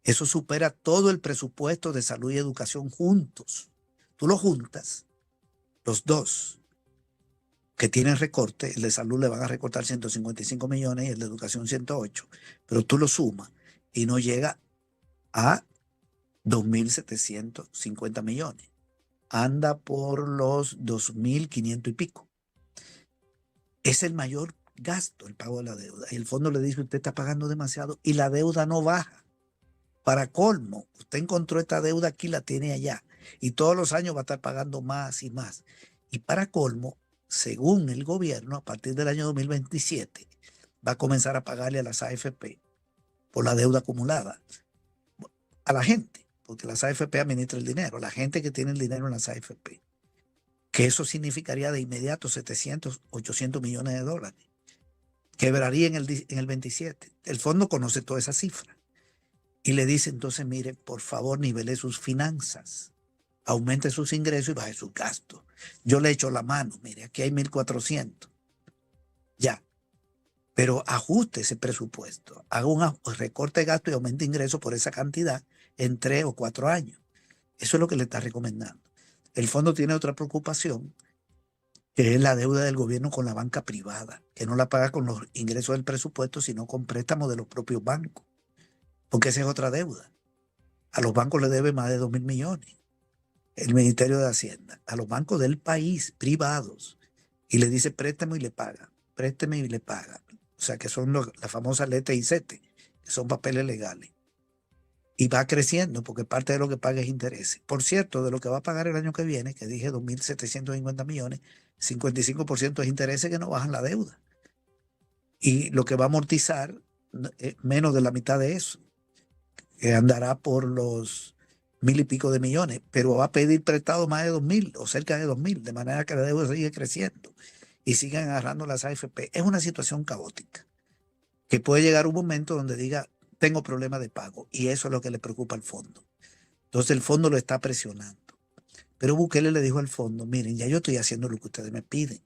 Eso supera todo el presupuesto de salud y educación juntos. Tú lo juntas, los dos que tienen recorte, el de salud le van a recortar 155 millones y el de educación 108, pero tú lo sumas y no llega a 2.750 millones. Anda por los 2.500 y pico. Es el mayor gasto el pago de la deuda. Y el fondo le dice, usted está pagando demasiado y la deuda no baja. Para colmo, usted encontró esta deuda aquí, la tiene allá. Y todos los años va a estar pagando más y más. Y para colmo, según el gobierno, a partir del año 2027, va a comenzar a pagarle a las AFP por la deuda acumulada. A la gente, porque las AFP administran el dinero, la gente que tiene el dinero en las AFP. Que eso significaría de inmediato 700, 800 millones de dólares. Quebraría en el 27. El fondo conoce toda esa cifra. Y le dice entonces, mire, por favor, nivele sus finanzas. Aumente sus ingresos y baje sus gastos. Yo le echo la mano, mire, aquí hay 1.400. Ya. Pero ajuste ese presupuesto. Haga un recorte de gasto y aumente ingresos por esa cantidad en 3 o 4 años. Eso es lo que le está recomendando. El fondo tiene otra preocupación, que es la deuda del gobierno con la banca privada, que no la paga con los ingresos del presupuesto, sino con préstamos de los propios bancos. Porque esa es otra deuda. A los bancos le debe más de 2.000 millones. El Ministerio de Hacienda, a los bancos del país, privados, y le dice préstame y le paga, préstame y le paga. O sea, que son las famosas letras y CETE, que son papeles legales. Y va creciendo porque parte de lo que paga es intereses. Por cierto, de lo que va a pagar el año que viene, que dije 2.750 millones, 55% es intereses que no bajan la deuda. Y lo que va a amortizar, menos de la mitad de eso, que andará por los 1.000 y pico de millones, pero va a pedir prestado más de 2.000 o cerca de 2.000, de manera que la deuda sigue creciendo y siguen agarrando las AFP. Es una situación caótica, que puede llegar un momento donde diga, tengo problemas de pago, y eso es lo que le preocupa al fondo. Entonces el fondo lo está presionando. Pero Bukele le dijo al fondo, miren, ya yo estoy haciendo lo que ustedes me piden.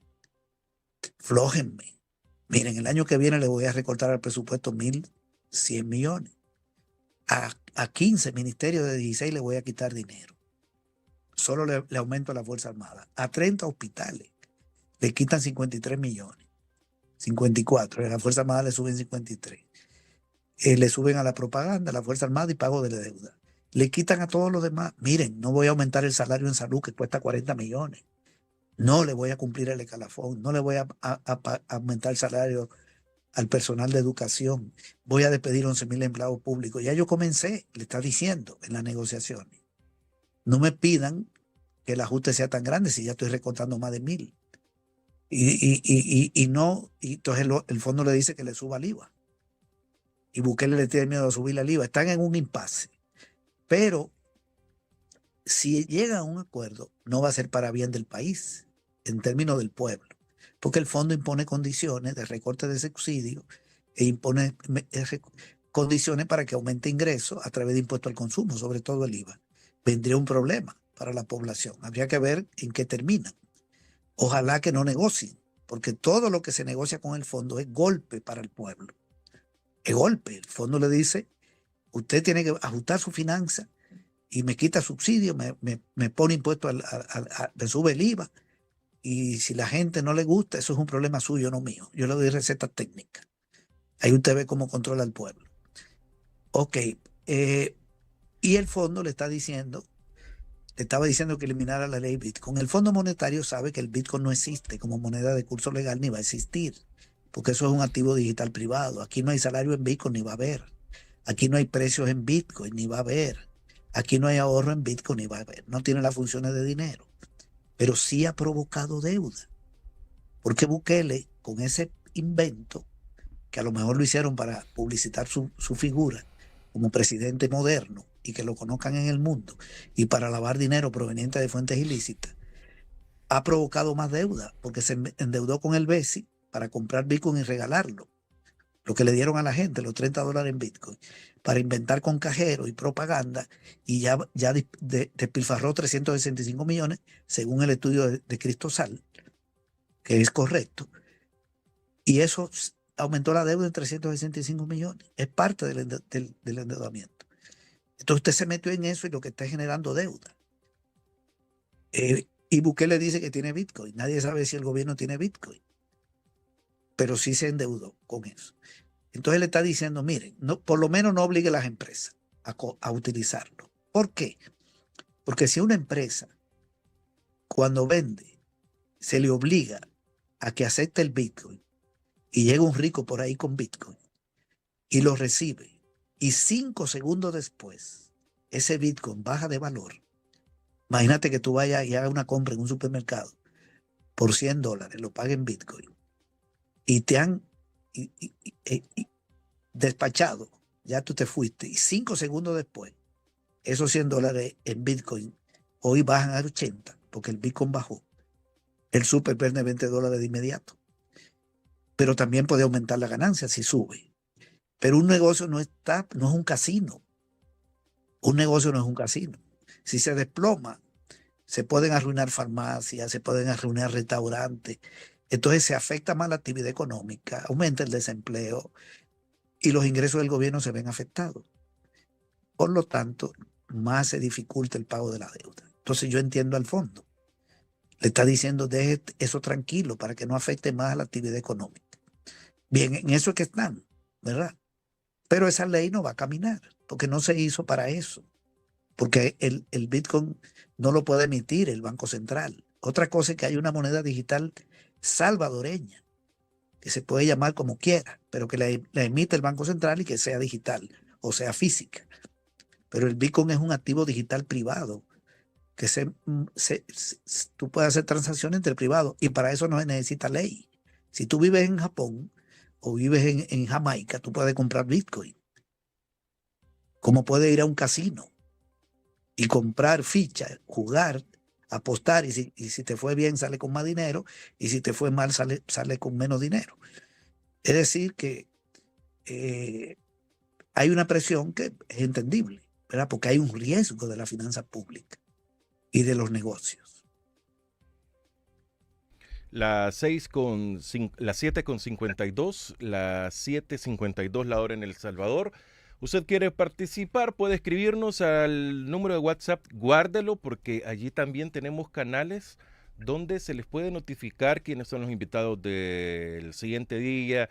Flójenme. Miren, el año que viene le voy a recortar al presupuesto 1.100 millones. A 15 ministerios de 16 le voy a quitar dinero. Solo le aumento a la Fuerza Armada. A 30 hospitales le quitan 53 millones. 54. A la Fuerza Armada le suben 53. Le suben a la propaganda, a la Fuerza Armada y pago de la deuda. Le quitan a todos los demás. Miren, no voy a aumentar el salario en salud que cuesta 40 millones. No le voy a cumplir el escalafón. No le voy a aumentar el salario al personal de educación. Voy a despedir 11.000 empleados públicos. Ya yo comencé, le está diciendo en las negociaciones. No me pidan que el ajuste sea tan grande si ya estoy recortando más de 1.000. Y entonces el fondo le dice que le suba el IVA. Y Bukele le tiene miedo a subir el IVA. Están en un impasse. Pero si llega a un acuerdo, no va a ser para bien del país, en términos del pueblo. porque el fondo impone condiciones de recorte de subsidios e impone condiciones para que aumente ingresos a través de impuestos al consumo, sobre todo el IVA. Vendría un problema para la población. Habría que ver en qué termina. Ojalá que no negocien, porque todo lo que se negocia con el fondo es golpe para el pueblo. Es golpe. El fondo le dice, usted tiene que ajustar su finanza y me quita subsidio, me pone impuestos, me sube el IVA. Y si la gente no le gusta, eso es un problema suyo, no mío. Yo le doy recetas técnicas. Ahí usted ve cómo controla al pueblo. Ok. Y el fondo le estaba diciendo que eliminara la ley Bitcoin. El Fondo Monetario sabe que el Bitcoin no existe como moneda de curso legal ni va a existir, porque eso es un activo digital privado. Aquí no hay salario en Bitcoin ni va a haber. Aquí no hay precios en Bitcoin ni va a haber. Aquí no hay ahorro en Bitcoin ni va a haber. No tiene las funciones de dinero. Pero sí ha provocado deuda. Porque Bukele, con ese invento, que a lo mejor lo hicieron para publicitar su figura como presidente moderno y que lo conozcan en el mundo, y para lavar dinero proveniente de fuentes ilícitas, ha provocado más deuda, porque se endeudó con el BESI para comprar Bitcoin y regalarlo. Lo que le dieron a la gente, los $30 en Bitcoin, para inventar con cajero y propaganda, y ya despilfarró 365 millones, según el estudio de Cristosal, que es correcto. Y eso aumentó la deuda en 365 millones. Es parte del endeudamiento. Entonces usted se metió en eso y lo que está generando deuda. Y Bukele dice que tiene Bitcoin. Nadie sabe si el gobierno tiene Bitcoin. Pero sí se endeudó con eso. Entonces le está diciendo, miren, no, por lo menos no obligue a las empresas a utilizarlo. ¿Por qué? Porque si una empresa, cuando vende, se le obliga a que acepte el Bitcoin y llega un rico por ahí con Bitcoin y lo recibe, y 5 segundos después ese Bitcoin baja de valor, imagínate que tú vayas y hagas una compra en un supermercado por $100, lo pagues en Bitcoin y te han despachado, ya tú te fuiste, y 5 segundos después esos $100 en Bitcoin hoy bajan a 80 porque el Bitcoin bajó. El super pierde $20 de inmediato. Pero también puede aumentar la ganancia si sube. Pero un negocio no es un casino. Un negocio no es un casino. Si se desploma, se pueden arruinar farmacias, se pueden arruinar restaurantes. Entonces se afecta más la actividad económica, aumenta el desempleo y los ingresos del gobierno se ven afectados. Por lo tanto, más se dificulta el pago de la deuda. Entonces yo entiendo al fondo. Le está diciendo, deje eso tranquilo para que no afecte más a la actividad económica. Bien, en eso es que están, ¿verdad? Pero esa ley no va a caminar, porque no se hizo para eso. Porque el Bitcoin no lo puede emitir el Banco Central. Otra cosa es que hay una moneda digital salvadoreña, que se puede llamar como quiera, pero que la emite el Banco Central y que sea digital, o sea física. Pero el Bitcoin es un activo digital privado, que tú puedes hacer transacciones entre privados, y para eso no se necesita ley. Si tú vives en Japón o vives en Jamaica, tú puedes comprar Bitcoin. Como puedes ir a un casino y comprar fichas, jugar, apostar, y si te fue bien sale con más dinero, y si te fue mal sale con menos dinero. Es decir que hay una presión que es entendible, ¿verdad? Porque hay un riesgo de la finanza pública y de los negocios. Las 7:52, las 7:52 la hora en El Salvador. Usted quiere participar, puede escribirnos al número de WhatsApp, guárdelo porque allí también tenemos canales donde se les puede notificar quiénes son los invitados del siguiente día,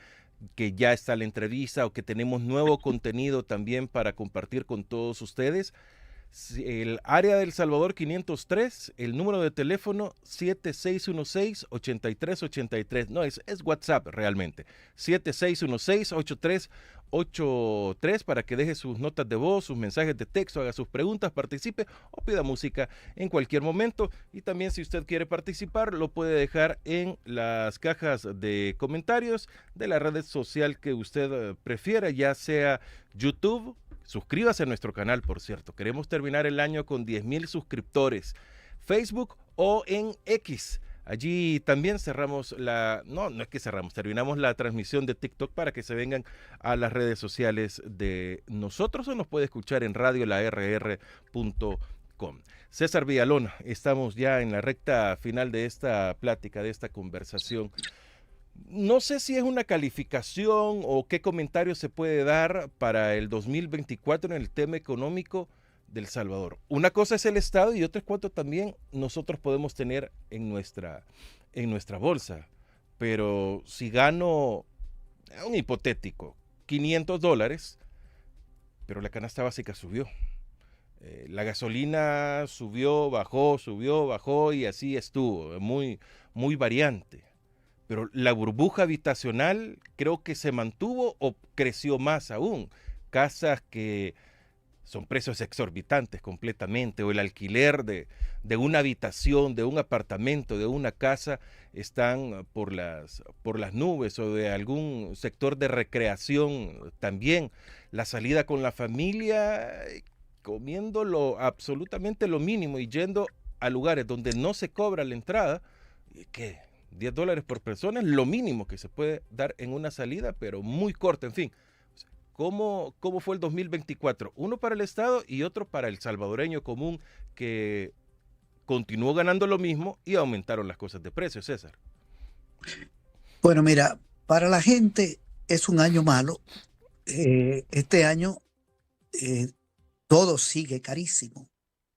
que ya está la entrevista o que tenemos nuevo contenido también para compartir con todos ustedes. El área del Salvador 503, el número de teléfono 7616-8383, no, es WhatsApp realmente, 7616-8383 para que deje sus notas de voz, sus mensajes de texto, haga sus preguntas, participe o pida música en cualquier momento. Y también si usted quiere participar lo puede dejar en las cajas de comentarios de la red social que usted prefiera, ya sea YouTube. Suscríbase a nuestro canal, por cierto. Queremos terminar el año con 10,000 suscriptores. Facebook o en X, Allí también cerramos no es que cerramos, terminamos la transmisión de TikTok para que se vengan a las redes sociales de nosotros o nos puede escuchar en radiolaRR.com. César Villalona, estamos ya en la recta final de esta plática, de esta conversación. No sé si es una calificación o qué comentario se puede dar para el 2024 en el tema económico del Salvador. Una cosa es el Estado y otra es cuánto también nosotros podemos tener en nuestra bolsa. Pero si gano, un hipotético, $500, pero la canasta básica subió. La gasolina subió, bajó y así estuvo, muy, muy variante. Pero la burbuja habitacional creo que se mantuvo o creció más aún. Casas que son precios exorbitantes completamente, o el alquiler de una habitación, de un apartamento, de una casa, están por las nubes, o de algún sector de recreación también. La salida con la familia, comiendo absolutamente lo mínimo y yendo a lugares donde no se cobra la entrada, ¿qué? $10 por persona es lo mínimo que se puede dar en una salida, pero muy corta, en fin. ¿Cómo fue el 2024? Uno para el Estado y otro para el salvadoreño común, que continuó ganando lo mismo y aumentaron las cosas de precio, César. Bueno, mira, para la gente es un año malo. Este año todo sigue carísimo.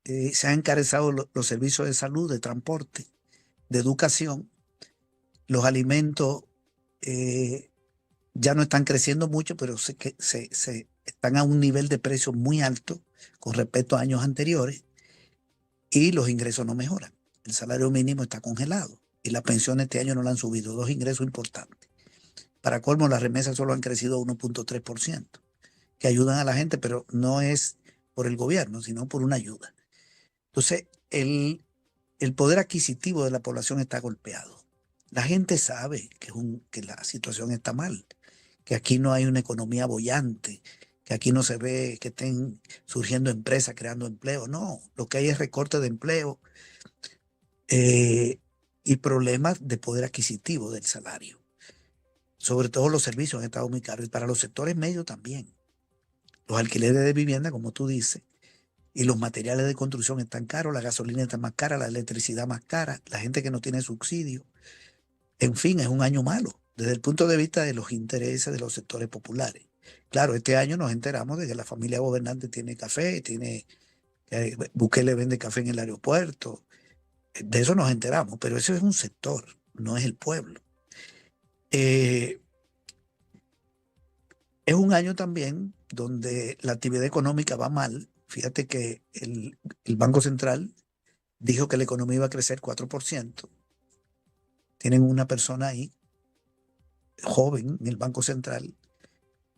Se han encarecido los servicios de salud, de transporte, de educación. Los alimentos ya no están creciendo mucho, pero se están a un nivel de precio muy alto con respecto a años anteriores, y los ingresos no mejoran. El salario mínimo está congelado y las pensiones este año no la han subido, dos ingresos importantes. Para colmo, las remesas solo han crecido 1.3%, que ayudan a la gente, pero no es por el gobierno, sino por una ayuda. Entonces, el poder adquisitivo de la población está golpeado. La gente sabe que la situación está mal, que aquí no hay una economía boyante, que aquí no se ve que estén surgiendo empresas creando empleo. No, lo que hay es recorte de empleo y problemas de poder adquisitivo del salario. Sobre todo los servicios han estado muy caros, y para los sectores medios también. Los alquileres de vivienda, como tú dices, y los materiales de construcción están caros, la gasolina está más cara, la electricidad más cara, la gente que no tiene subsidio. En fin, es un año malo desde el punto de vista de los intereses de los sectores populares. Claro, este año nos enteramos de que la familia gobernante tiene café, Bukele vende café en el aeropuerto. De eso nos enteramos, pero eso es un sector, no es el pueblo. Es un año también donde la actividad económica va mal. Fíjate que el Banco Central dijo que la economía iba a crecer 4%. Tienen una persona ahí, joven, en el Banco Central,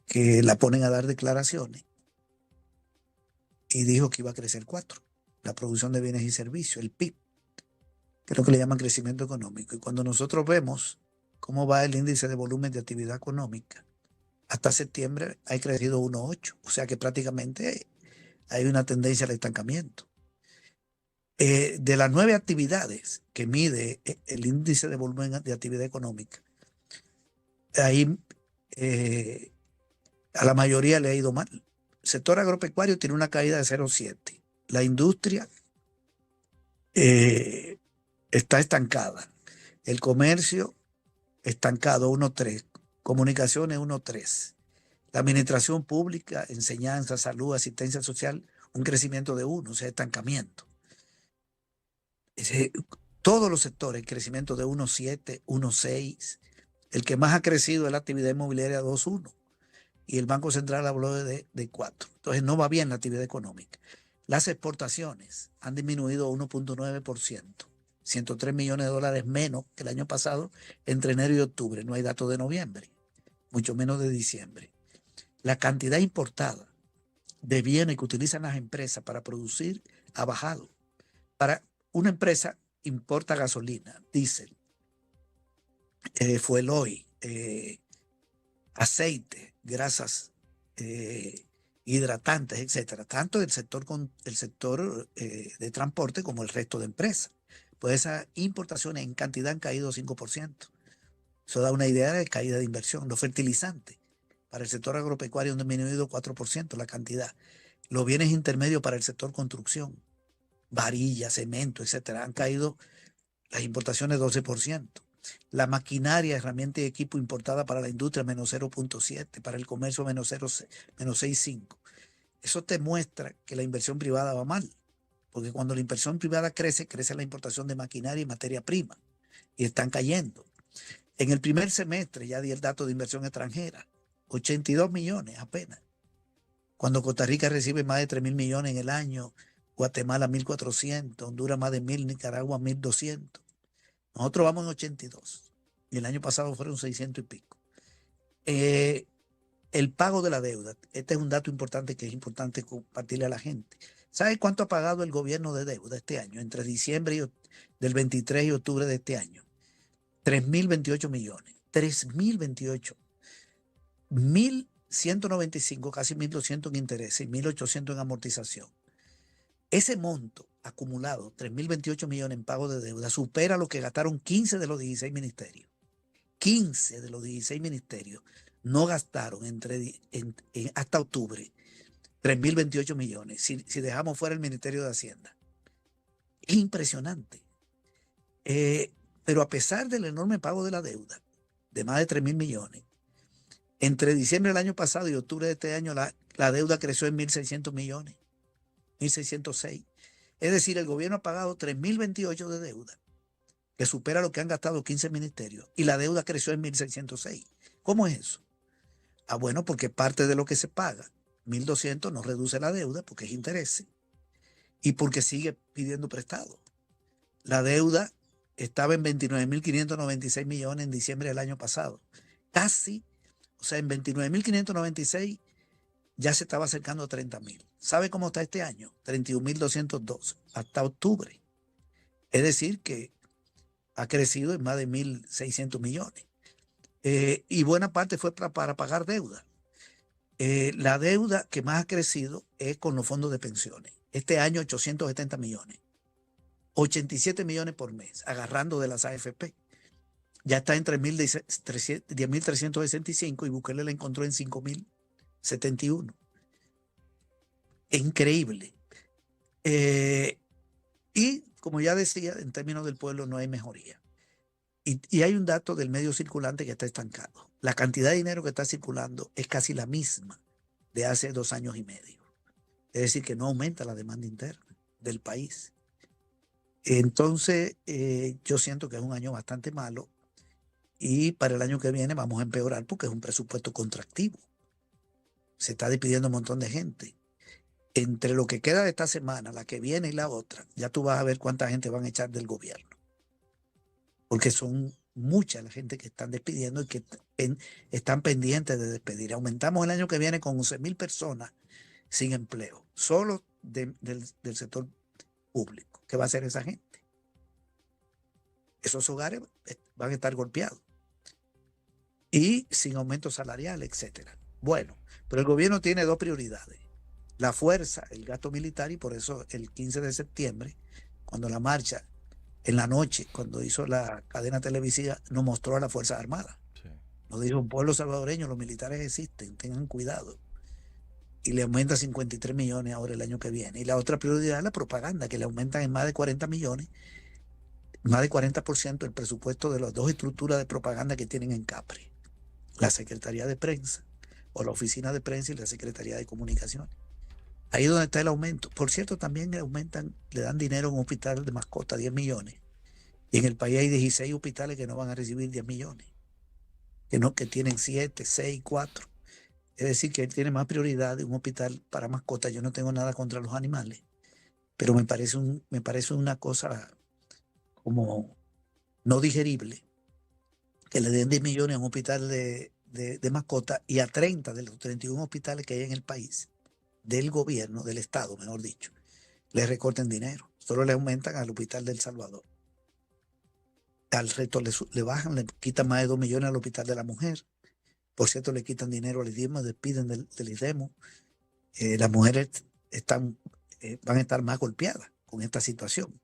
que la ponen a dar declaraciones, y dijo que iba a crecer 4%. La producción de bienes y servicios, el PIB, que es lo que le llaman crecimiento económico. Y cuando nosotros vemos cómo va el índice de volumen de actividad económica, hasta septiembre ha crecido 1.8%, o sea que prácticamente hay una tendencia al estancamiento. De las 9 actividades que mide el índice de volumen de actividad económica, ahí a la mayoría le ha ido mal. El sector agropecuario tiene una caída de 0.7%. La industria está estancada. El comercio estancado, 1.3%. Comunicaciones, 1.3%. La administración pública, enseñanza, salud, asistencia social, un crecimiento de 1%, o sea, estancamiento. Todos los sectores, crecimiento de 1.7%, 1.6%. El que más ha crecido es la actividad inmobiliaria, 2.1%. Y el Banco Central habló de 4%. Entonces no va bien la actividad económica. Las exportaciones han disminuido 1.9%. 103 millones de dólares menos que el año pasado entre enero y octubre. No hay datos de noviembre, mucho menos de diciembre. La cantidad importada de bienes que utilizan las empresas para producir ha bajado. Para una empresa importa gasolina, diésel, fuel oil, aceite, grasas hidratantes, etcétera, tanto el sector de transporte como el resto de empresas. pues esas importaciones en cantidad han caído 5%. Eso da una idea de caída de inversión. Los fertilizantes para el sector agropecuario han disminuido 4% la cantidad. Los bienes intermedios para el sector construcción, varillas, cemento, etcétera, han caído las importaciones 12%. La maquinaria, herramienta y equipo importada para la industria menos 0.7, para el comercio menos 6.5. Eso te muestra que la inversión privada va mal, porque cuando la inversión privada crece, crece la importación de maquinaria y materia prima, y están cayendo. En el primer semestre, ya di el dato de inversión extranjera, 82 millones apenas. Cuando Costa Rica recibe más de 3.000 millones en el año, Guatemala 1.400, Honduras más de 1.000, Nicaragua 1.200. Nosotros vamos en 82 y el año pasado fueron 600 y pico. El pago de la deuda, este es un dato importante que es importante compartirle a la gente. ¿Sabe cuánto ha pagado el gobierno de deuda este año, entre diciembre del 23 y octubre de este año? 3.028 millones. 3.028. 1.195, casi 1.200 en intereses y 1.800 en amortización. Ese monto acumulado, 3.028 millones en pago de deuda, supera lo que gastaron 15 de los 16 ministerios. 15 de los 16 ministerios no gastaron hasta octubre 3.028 millones, si dejamos fuera el Ministerio de Hacienda. Es impresionante. Pero a pesar del enorme pago de la deuda, de más de 3.000 millones, entre diciembre del año pasado y octubre de este año, la deuda creció en 1.600 millones, 1.606. Es decir, el gobierno ha pagado 3.028 de deuda, que supera lo que han gastado 15 ministerios, y la deuda creció en 1.606. ¿Cómo es eso? Bueno, porque parte de lo que se paga, 1.200, no reduce la deuda porque es interés, y porque sigue pidiendo prestado. La deuda estaba en 29.596 millones en diciembre del año pasado. Casi, o sea, en 29.596 ya se estaba acercando a 30.000. ¿Sabe cómo está este año? 31.202 hasta octubre. Es decir, que ha crecido en más de 1.600 millones. Y buena parte fue para pagar deuda. La deuda que más ha crecido es con los fondos de pensiones. Este año 870 millones. 87 millones por mes, agarrando de las AFP. Ya está entre 10.365 y Bukele la encontró en 5.071. Es increíble. Y como ya decía, en términos del pueblo no hay mejoría. Y hay un dato del medio circulante que está estancado. La cantidad de dinero que está circulando es casi la misma de hace 2 años y medio. Es decir, que no aumenta la demanda interna del país. Entonces, yo siento que es un año bastante malo y para el año que viene vamos a empeorar porque es un presupuesto contractivo. Se está despidiendo un montón de gente. Entre lo que queda de esta semana, la que viene y la otra, ya tú vas a ver cuánta gente van a echar del gobierno. Porque son mucha la gente que están despidiendo y que están pendientes de despedir. Aumentamos el año que viene con 11.000 personas sin empleo, solo del sector público. ¿Qué va a hacer esa gente? Esos hogares van a estar golpeados y sin aumento salarial, etcétera. Bueno, pero el gobierno tiene 2 prioridades. La fuerza, el gasto militar, y por eso el 15 de septiembre, cuando la marcha, en la noche, cuando hizo la cadena televisiva, nos mostró a las Fuerzas Armadas. Sí. Nos dijo, un pueblo salvadoreño, los militares existen, tengan cuidado. Y le aumenta 53 millones ahora el año que viene. Y la otra prioridad es la propaganda, que le aumentan en más de 40 millones, más de 40% el presupuesto de las 2 estructuras de propaganda que tienen en Capri. La Secretaría de Prensa, o la Oficina de Prensa y la Secretaría de Comunicaciones. Ahí es donde está el aumento. Por cierto, también le dan dinero a un hospital de mascota, 10 millones. Y en el país hay 16 hospitales que no van a recibir 10 millones. Que tienen 7, 6, 4. Es decir, que él tiene más prioridad de un hospital para mascotas. Yo no tengo nada contra los animales, pero me parece una cosa como no digerible que le den 10 millones a un hospital de mascotas y a 30 de los 31 hospitales que hay en el país, del gobierno, del Estado, mejor dicho, le recorten dinero. Solo le aumentan al hospital del Salvador. Al resto le bajan, le quitan más de 2 millones al hospital de la mujer. Por cierto, le quitan dinero al IDEMO, despiden del IDEMO. Las mujeres van a estar más golpeadas con esta situación.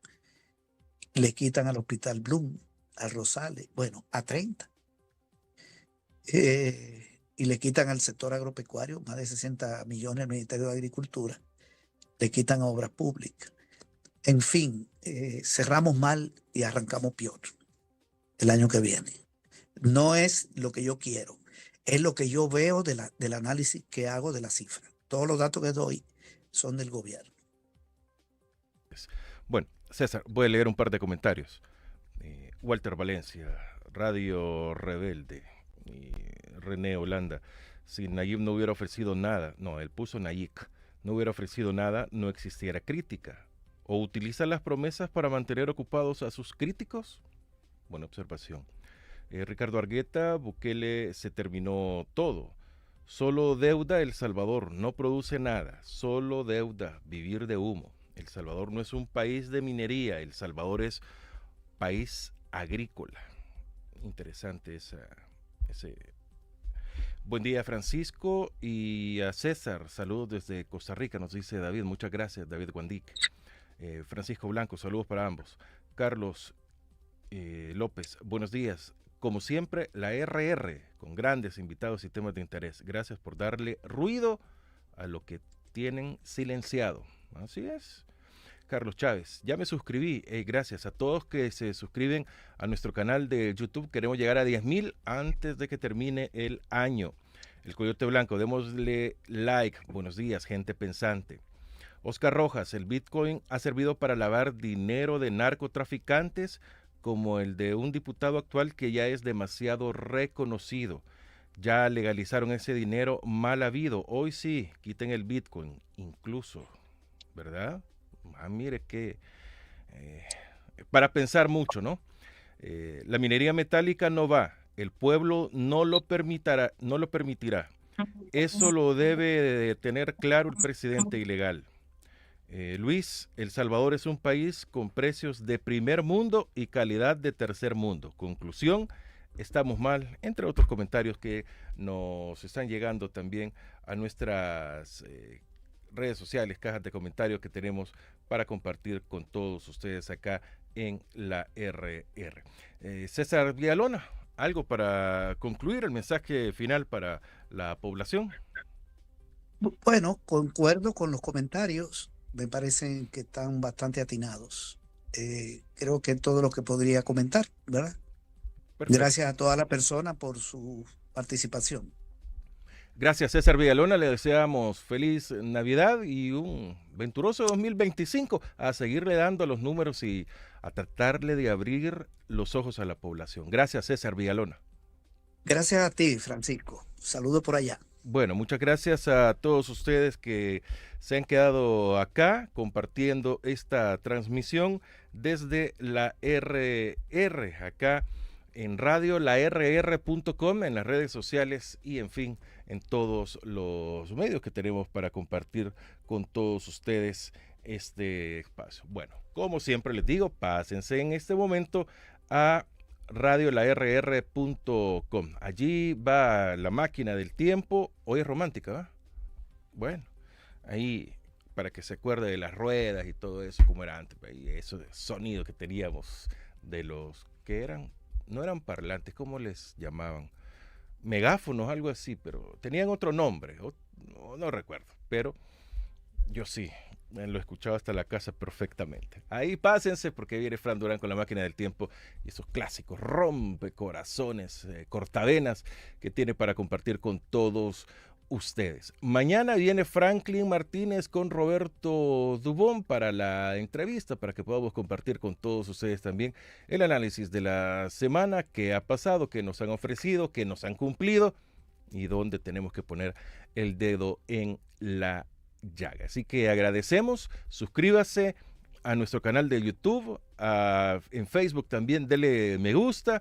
le quitan al Hospital Bloom, al Rosales, bueno, a 30. Y le quitan al sector agropecuario más de 60 millones al Ministerio de Agricultura, le quitan a obras públicas. En fin, cerramos mal y arrancamos peor el año que viene. No es lo que yo quiero, es lo que yo veo del análisis que hago de las cifras. Todos los datos que doy son del gobierno. Bueno, César, voy a leer un par de comentarios. Walter Valencia, Radio Rebelde, y René Holanda. Si Nayib no hubiera ofrecido nada, no, él puso Nayib, no hubiera ofrecido nada, no existiera crítica. ¿O utiliza las promesas para mantener ocupados a sus críticos? Buena observación. Ricardo Argueta, Bukele se terminó todo. Solo deuda El Salvador, no produce nada. Solo deuda, vivir de humo. El Salvador no es un país de minería, El Salvador es país agrícola. Interesante ese. Buen día, Francisco, y a César, saludos desde Costa Rica, nos dice David, muchas gracias, David Guandic. Francisco Blanco, saludos para ambos. Carlos López, buenos días. Como siempre, la RR, con grandes invitados y temas de interés. Gracias por darle ruido a lo que tienen silenciado. Así es. Carlos Chávez, ya me suscribí. Gracias a todos que se suscriben a nuestro canal de YouTube. Queremos llegar a 10,000 antes de que termine el año. El Coyote Blanco, démosle like. Buenos días, gente pensante. Oscar Rojas, el Bitcoin ha servido para lavar dinero de narcotraficantes como el de un diputado actual que ya es demasiado reconocido. Ya legalizaron ese dinero mal habido. Hoy sí, quiten el Bitcoin, incluso, ¿verdad? Mire que para pensar mucho, ¿no? La minería metálica no va, el pueblo no lo permitirá. Eso lo debe de tener claro el presidente ilegal. Luis, El Salvador es un país con precios de primer mundo y calidad de tercer mundo. Conclusión, estamos mal, entre otros comentarios que nos están llegando también a nuestras redes sociales, cajas de comentarios que tenemos para compartir con todos ustedes acá en la RR. César Villalona, algo para concluir, el mensaje final para la población. Bueno, concuerdo con los comentarios, me parecen que están bastante atinados. Creo que todo lo que podría comentar, ¿verdad? Perfecto. Gracias a toda la persona por su participación. Gracias, César Villalona, le deseamos feliz Navidad y un venturoso 2025, a seguirle dando los números y a tratarle de abrir los ojos a la población. Gracias, César Villalona. Gracias a ti, Francisco. Saludos por allá. Bueno, muchas gracias a todos ustedes que se han quedado acá compartiendo esta transmisión desde la RR, acá en radio, larr.com, en las redes sociales y en fin, en todos los medios que tenemos para compartir con todos ustedes este espacio. Bueno, como siempre les digo, pásense en este momento a radiolarr.com. Allí va la máquina del tiempo. Hoy es romántica, ¿va? Bueno, ahí para que se acuerde de las ruedas y todo eso, como era antes, y eso de sonido que teníamos de los que no eran parlantes, ¿cómo les llamaban? Megáfonos, algo así, pero tenían otro nombre, no recuerdo, pero yo sí, lo escuchaba hasta la casa perfectamente. Ahí pásense porque viene Fran Durán con la máquina del tiempo y esos clásicos rompecorazones, cortavenas que tiene para compartir con todos ustedes. Mañana viene Franklin Martínez con Roberto Dubón para la entrevista, para que podamos compartir con todos ustedes también el análisis de la semana que ha pasado, que nos han ofrecido, que nos han cumplido y dónde tenemos que poner el dedo en la llaga. Así que agradecemos, suscríbase a nuestro canal de YouTube, en Facebook también dele me gusta,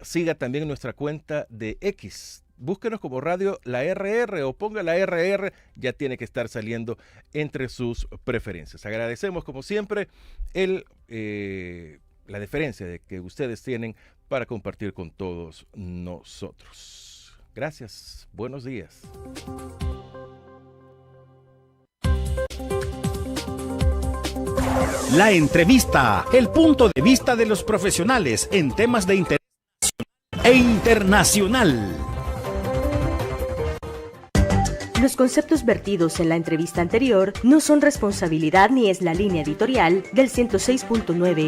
siga también nuestra cuenta de X, búsquenos como Radio La RR o ponga la RR, ya tiene que estar saliendo entre sus preferencias. Agradecemos como siempre la deferencia de que ustedes tienen para compartir con todos nosotros. Gracias, buenos días. La entrevista, el punto de vista de los profesionales en temas de interés nacional e internacional. Los conceptos vertidos en la entrevista anterior no son responsabilidad ni es la línea editorial del 106.9